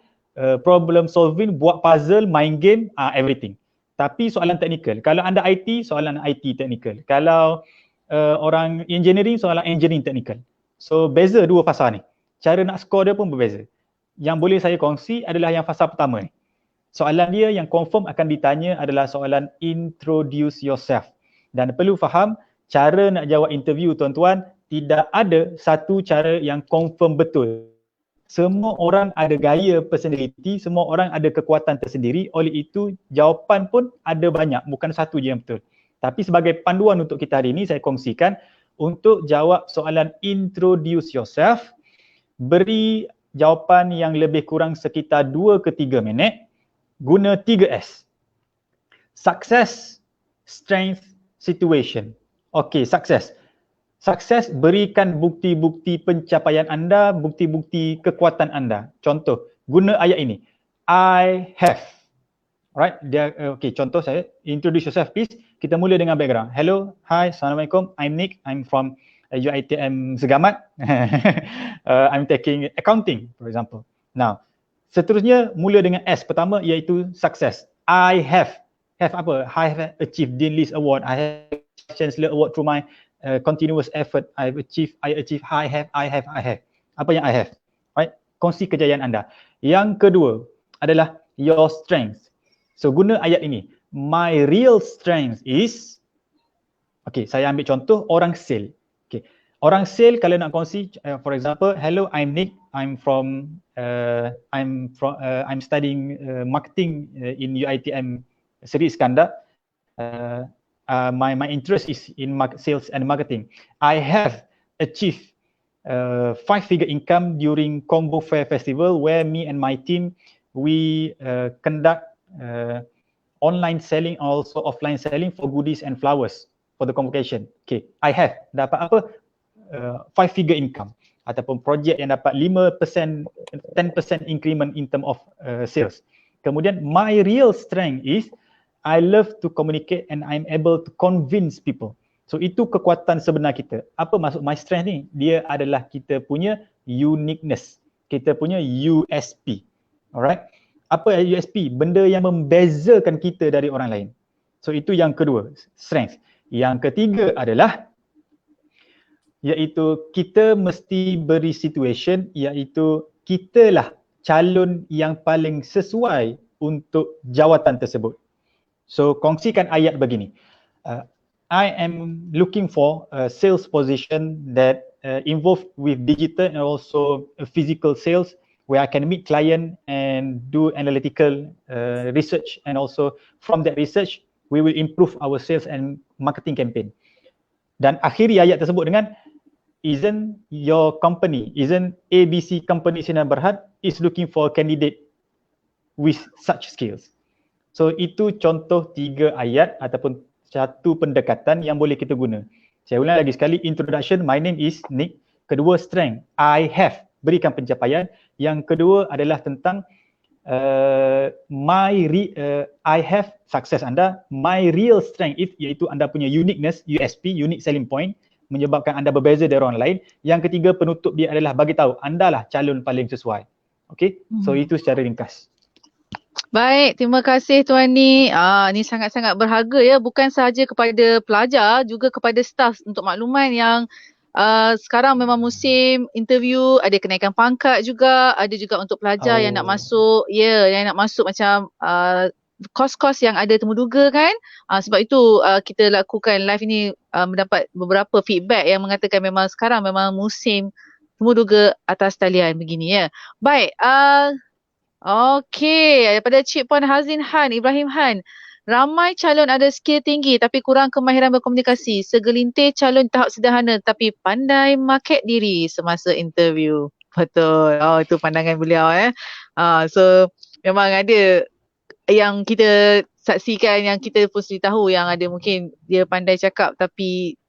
problem solving, buat puzzle, main game, everything. Tapi soalan teknikal. Kalau anda IT, soalan IT teknikal. Kalau orang engineering, soalan engineering teknikal. So beza dua fasa ni. Cara nak score dia pun berbeza. Yang boleh saya kongsi adalah yang fasa pertama ni. Soalan dia yang confirm akan ditanya adalah soalan introduce yourself. Dan perlu faham, cara nak jawab interview tuan-tuan, tidak ada satu cara yang confirm betul. Semua orang ada gaya personality, semua orang ada kekuatan tersendiri, oleh itu jawapan pun ada banyak, bukan satu je yang betul. Tapi sebagai panduan untuk kita hari ini, saya kongsikan untuk jawab soalan introduce yourself, beri jawapan yang lebih kurang sekitar 2 ke 3 minit, guna 3S. Success, strength, situation. Okey, sukses. Sukses berikan bukti-bukti pencapaian anda, bukti-bukti kekuatan anda. Contoh, guna ayat ini. I have. Alright, dia okey, contoh saya, introduce yourself please. Kita mula dengan background. Hello, hi, assalamualaikum. I'm Nick. I'm from UiTM Segamat. I'm taking accounting, for example. Now, seterusnya mula dengan S pertama iaitu success. I have apa? I have achieved Dean List Award. I have Chancellor Award through my continuous effort. I achieve. I have. Apa yang I have? Right? Kongsi kejayaan anda. Yang kedua adalah your strength. So guna ayat ini. My real strength is, okay, saya ambil contoh orang sale. Okay. Orang sale kalau nak kongsi, for example, hello, I'm Nick. I'm studying marketing in UiTM Seri Iskandar. My interest is in sales and marketing. I have achieved 5-figure income during Combo Fair Festival, where me and my team we conduct online selling, also offline selling for goodies and flowers for the convocation. Okay, I have dapat apa? 5-figure income ataupun projek yang dapat 5%, 10% increment in term of sales. Kemudian my real strength is I love to communicate and I'm able to convince people. So itu kekuatan sebenar kita. Apa maksud my strength ni? Dia adalah kita punya uniqueness, kita punya USP. Alright? Apa USP? Benda yang membezakan kita dari orang lain. So itu yang kedua, strength. Yang ketiga adalah iaitu kita mesti beri situation, iaitu kitalah calon yang paling sesuai untuk jawatan tersebut. So kongsikan ayat begini. I am looking for a sales position that involved with digital and also physical sales, where I can meet client and do analytical research, and also from that research we will improve our sales and marketing campaign. Dan akhiri ayat tersebut dengan isn't ABC company Sinar Berhad is looking for a candidate with such skills. So itu contoh 3 ayat ataupun satu pendekatan yang boleh kita guna. Saya ulang lagi sekali, introduction, my name is Nick. Kedua, strength, I have, berikan pencapaian. Yang kedua adalah tentang I have, sukses anda. My real strength is, iaitu anda punya uniqueness, USP, unique selling point, menyebabkan anda berbeza dari orang lain. Yang ketiga, penutup dia adalah bagi tahu anda lah calon paling sesuai. Okay, so itu secara ringkas. Baik, terima kasih Tuan Ni. Ni sangat-sangat berharga ya, bukan sahaja kepada pelajar, juga kepada staf untuk makluman yang sekarang memang musim interview, ada kenaikan pangkat juga, ada juga untuk pelajar yang nak masuk, yang nak masuk macam kos-kos yang ada temuduga kan. Sebab itu kita lakukan live ini, mendapat beberapa feedback yang mengatakan memang sekarang memang musim temuduga atas talian begini ya. Baik, okey, daripada Cik Puan Hazin Han, Ibrahim Han. Ramai calon ada skill tinggi tapi kurang kemahiran berkomunikasi. Segelintir calon tahap sederhana tapi pandai market diri semasa interview. Betul. Oh, itu pandangan beliau So memang ada yang kita saksikan, yang kita pun tahu yang ada mungkin dia pandai cakap tapi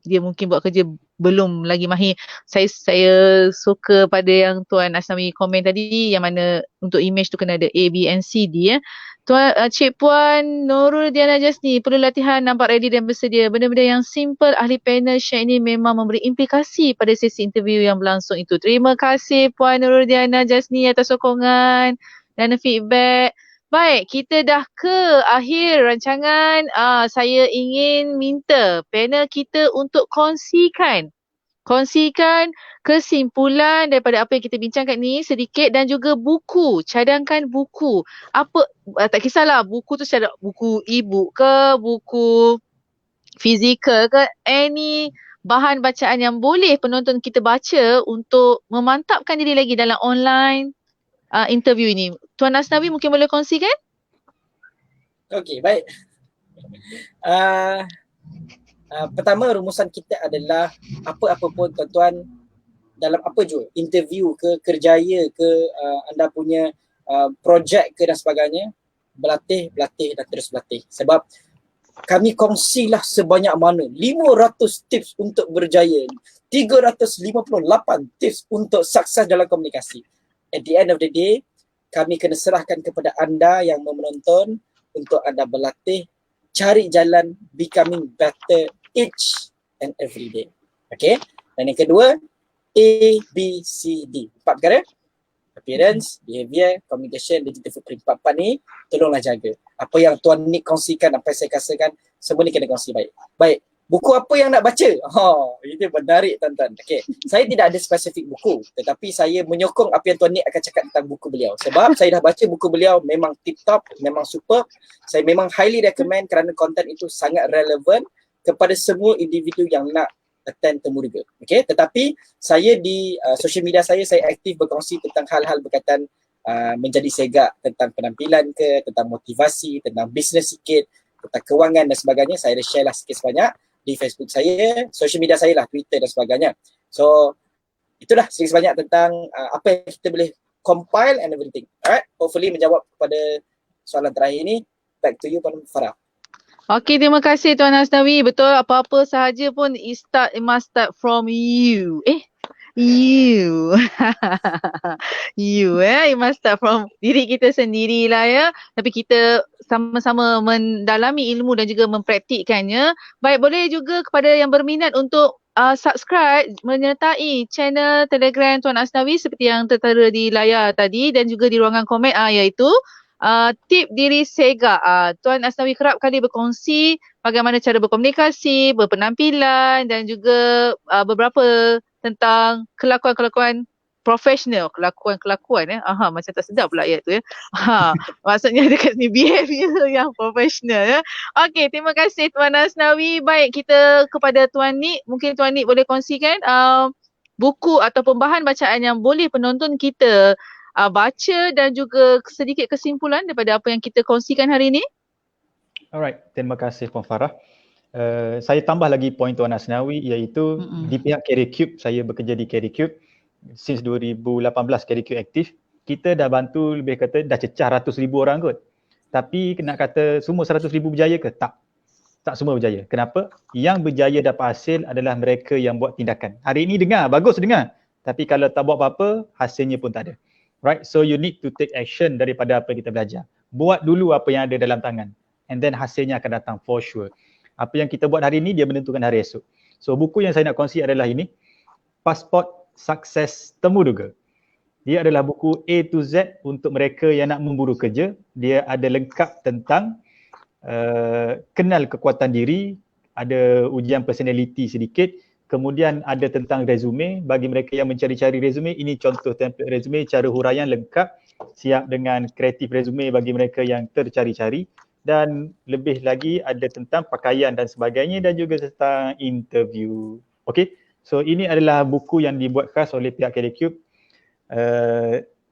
dia mungkin buat kerja belum lagi mahir. Saya suka pada yang Tuan Asnawi komen tadi, yang mana untuk image tu kena ada A, B and C, D ya. Tuan Cik Puan Nurul Diana Jasni, perlu latihan, nampak ready dan bersedia. Benda-benda yang simple ahli panel share ini memang memberi implikasi pada sesi interview yang berlangsung itu. Terima kasih Puan Nurul Diana Jasni atas sokongan dan feedback. Baik, kita dah ke akhir rancangan. Saya ingin minta panel kita untuk kongsikan kesimpulan daripada apa yang kita bincangkan ni sedikit, dan juga buku, cadangkan buku. Apa, tak kisahlah buku tu secara buku e-book ke, buku fizikal ke, any bahan bacaan yang boleh penonton kita baca untuk memantapkan diri lagi dalam online interview ini. Tuan Asnawi mungkin boleh kongsikan? Okey, baik. Pertama, rumusan kita adalah apa-apa pun tuan-tuan, dalam apa jua, interview ke, kerjaya ke, anda punya projek ke dan sebagainya, berlatih dan terus berlatih. Sebab kami kongsilah sebanyak mana 500 tips untuk berjaya, 358 tips untuk sukses dalam komunikasi. At the end of the day, kami kena serahkan kepada anda yang menonton untuk anda berlatih, cari jalan becoming better each and every day. Okay? Dan yang kedua, A, B, C, D. 4 perkara. Appearance, behavior, communication, digital footprint. 4 ni tolonglah jaga. Apa yang Tuan Nick kongsikan, apa yang saya katakan, semua ni kena kongsi baik. Baik. Buku apa yang nak baca? Itu menarik tuan-tuan. Okay. Saya tidak ada spesifik buku, tetapi saya menyokong apa yang Tuan Nick akan cakap tentang buku beliau. Sebab saya dah baca buku beliau, memang tip-top, memang super. Saya memang highly recommend kerana konten itu sangat relevan kepada semua individu yang nak attend Temu Rega. Okay. Tetapi saya di social media saya aktif berkongsi tentang hal-hal berkaitan menjadi segak, tentang penampilan ke, tentang motivasi, tentang bisnes sikit, tentang kewangan dan sebagainya. Saya ada share lah sikit sebanyak di Facebook saya, social media saya lah, Twitter dan sebagainya. So, itulah sedikit sebanyak tentang apa yang kita boleh compile and everything. Alright, hopefully menjawab kepada soalan terakhir ini. Back to you, Puan Farah. Okey, terima kasih Tuan Asnawi. Betul, apa-apa sahaja pun it must start from you. You. It must start from diri kita sendirilah ya. Tapi kita sama-sama mendalami ilmu dan juga mempraktikkannya. Baik, boleh juga kepada yang berminat untuk subscribe, menyertai channel Telegram Tuan Asnawi seperti yang tertera di layar tadi dan juga di ruangan komen, iaitu tip diri segak. Tuan Asnawi kerap kali berkongsi bagaimana cara berkomunikasi, berpenampilan dan juga beberapa tentang kelakuan-kelakuan profesional, kelakuan-kelakuan macam tak sedap pula ayat tu ya. Maksudnya dekat sini behavior yang profesional ya. Okey, terima kasih Tuan Asnawi. Baik, kita kepada Tuan Nick, mungkin Tuan Nick boleh kongsikan buku ataupun bahan bacaan yang boleh penonton kita baca dan juga sedikit kesimpulan daripada apa yang kita kongsikan hari ini. Alright, terima kasih Puan Farah. Saya tambah lagi poin Tuan Asnawi, iaitu di pihak CareerCube, saya bekerja di CareerCube since 2018. CareerCube aktif. Kita dah bantu lebih kata dah cecah ratus ribu orang kot. Tapi nak kata semua 100,000 berjaya ke? Tak semua berjaya. Kenapa? Yang berjaya dapat hasil adalah mereka yang buat tindakan. Hari ini dengar, bagus dengar. Tapi kalau tak buat apa-apa, hasilnya pun tak ada. Right? So you need to take action daripada apa yang kita belajar. Buat dulu apa yang ada dalam tangan. And then hasilnya akan datang for sure. Apa yang kita buat hari ini, dia menentukan hari esok. So buku yang saya nak kongsi adalah ini. Pasport Sukses Temu Rega. Dia adalah buku A to Z untuk mereka yang nak memburu kerja. Dia ada lengkap tentang kenal kekuatan diri, ada ujian personality sedikit, kemudian ada tentang resume. Bagi mereka yang mencari-cari resume, ini contoh template resume, cara huraian lengkap, siap dengan kreatif resume bagi mereka yang tercari-cari. Dan lebih lagi ada tentang pakaian dan sebagainya dan juga tentang interview. Okay, so ini adalah buku yang dibuat khas oleh pihak CareerCube.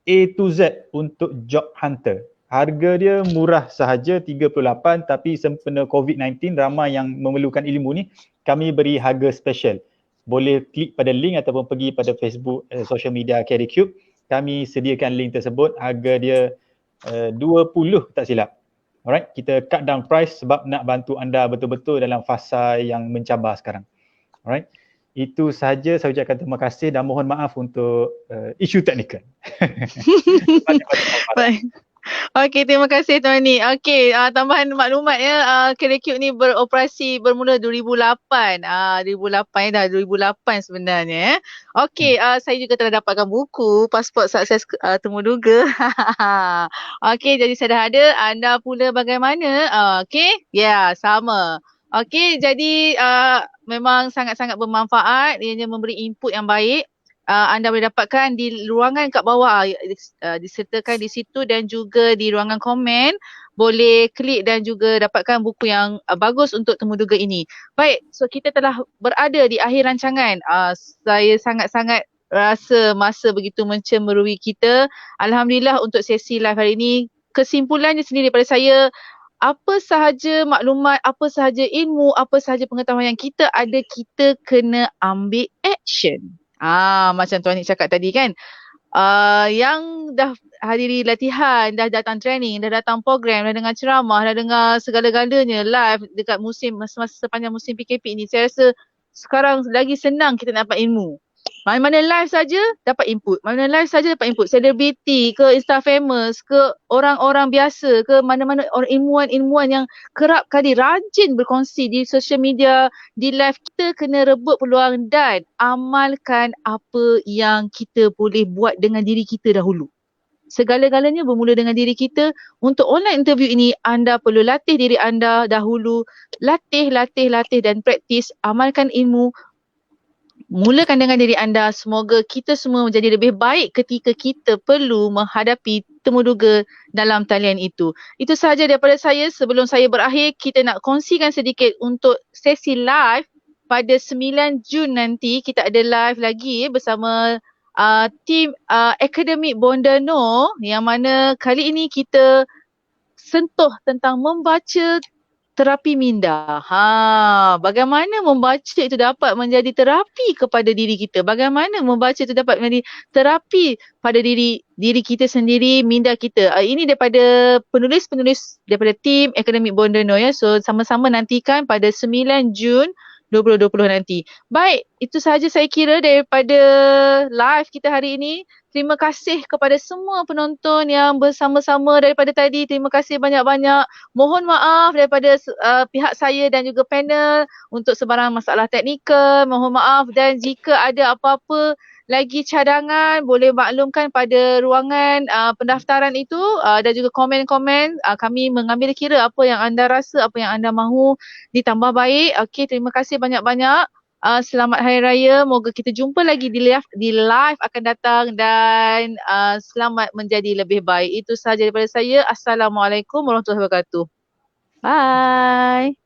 A to Z untuk job hunter. Harga dia murah sahaja 38, tapi sempena COVID-19 ramai yang memerlukan ilmu ni, kami beri harga special. Boleh klik pada link ataupun pergi pada Facebook, social media CareerCube. Kami sediakan link tersebut, harga dia 20 tak silap. Alright, kita cut down price sebab nak bantu anda betul-betul dalam fasa yang mencabar sekarang. Alright, Itu saja saya ucapkan terima kasih dan mohon maaf untuk isu teknikal. Baik. Okey, terima kasih Tuan Ni. Okey, tambahan maklumat ya, KireCube ni beroperasi bermula 2008. 2008 dah 2008 sebenarnya. Okey, saya juga telah dapatkan buku Pasport Sukses Temuduga. Okey, jadi saya dah ada. Anda pula bagaimana? Okey, ya, sama. Okey, jadi memang sangat-sangat bermanfaat. Ianya memberi input yang baik. Anda boleh dapatkan di ruangan kat bawah, disertakan di situ dan juga di ruangan komen. Boleh klik dan juga dapatkan buku yang bagus untuk Temuduga ini. Baik, so kita telah berada di akhir rancangan. Saya sangat-sangat rasa masa begitu mencemburui kita. Alhamdulillah untuk sesi live hari ini. Kesimpulannya sendiri daripada saya, apa sahaja maklumat, apa sahaja ilmu, apa sahaja pengetahuan yang kita ada, kita kena ambil action. Macam Tuan Nik cakap tadi kan. Yang dah hadiri latihan, dah datang training, dah datang program, dah dengar ceramah, dah dengar segala-galanya live dekat semasa sepanjang musim PKP ni. Saya rasa sekarang lagi senang kita nak dapat ilmu. Mana-mana live saja dapat input. Mana-mana live saja dapat input. Selebriti ke, Insta famous ke, orang-orang biasa ke, mana-mana orang ilmuwan-ilmuwan yang kerap kali rajin berkongsi di social media, di live. Kita kena rebut peluang dan amalkan apa yang kita boleh buat dengan diri kita dahulu. Segala-galanya bermula dengan diri kita. Untuk online interview ini, anda perlu latih diri anda dahulu. Latih dan praktis. Amalkan ilmu. Mulakan dengan diri anda. Semoga kita semua menjadi lebih baik ketika kita perlu menghadapi Temuduga dalam talian itu. Itu sahaja daripada saya. Sebelum saya berakhir, kita nak kongsikan sedikit untuk sesi live pada 9 Jun nanti. Kita ada live lagi bersama tim Akademik Bondano, yang mana kali ini kita sentuh tentang membaca terapi minda. Bagaimana membaca itu dapat menjadi terapi kepada diri kita? Bagaimana membaca itu dapat menjadi terapi pada diri kita sendiri, minda kita? Ini daripada penulis-penulis daripada tim Akademik Bondano ya. So sama-sama nantikan pada 9 Jun 2020 nanti. Baik, itu sahaja saya kira daripada live kita hari ini. Terima kasih kepada semua penonton yang bersama-sama daripada tadi. Terima kasih banyak-banyak. Mohon maaf daripada pihak saya dan juga panel untuk sebarang masalah teknikal. Mohon maaf, dan jika ada apa-apa lagi cadangan, boleh maklumkan pada ruangan pendaftaran itu dan juga komen-komen. Kami mengambil kira apa yang anda rasa, apa yang anda mahu ditambah baik. Okey, terima kasih banyak-banyak. Selamat Hari Raya. Moga kita jumpa lagi di live akan datang, dan selamat menjadi lebih baik. Itu sahaja daripada saya. Assalamualaikum warahmatullahi wabarakatuh. Bye.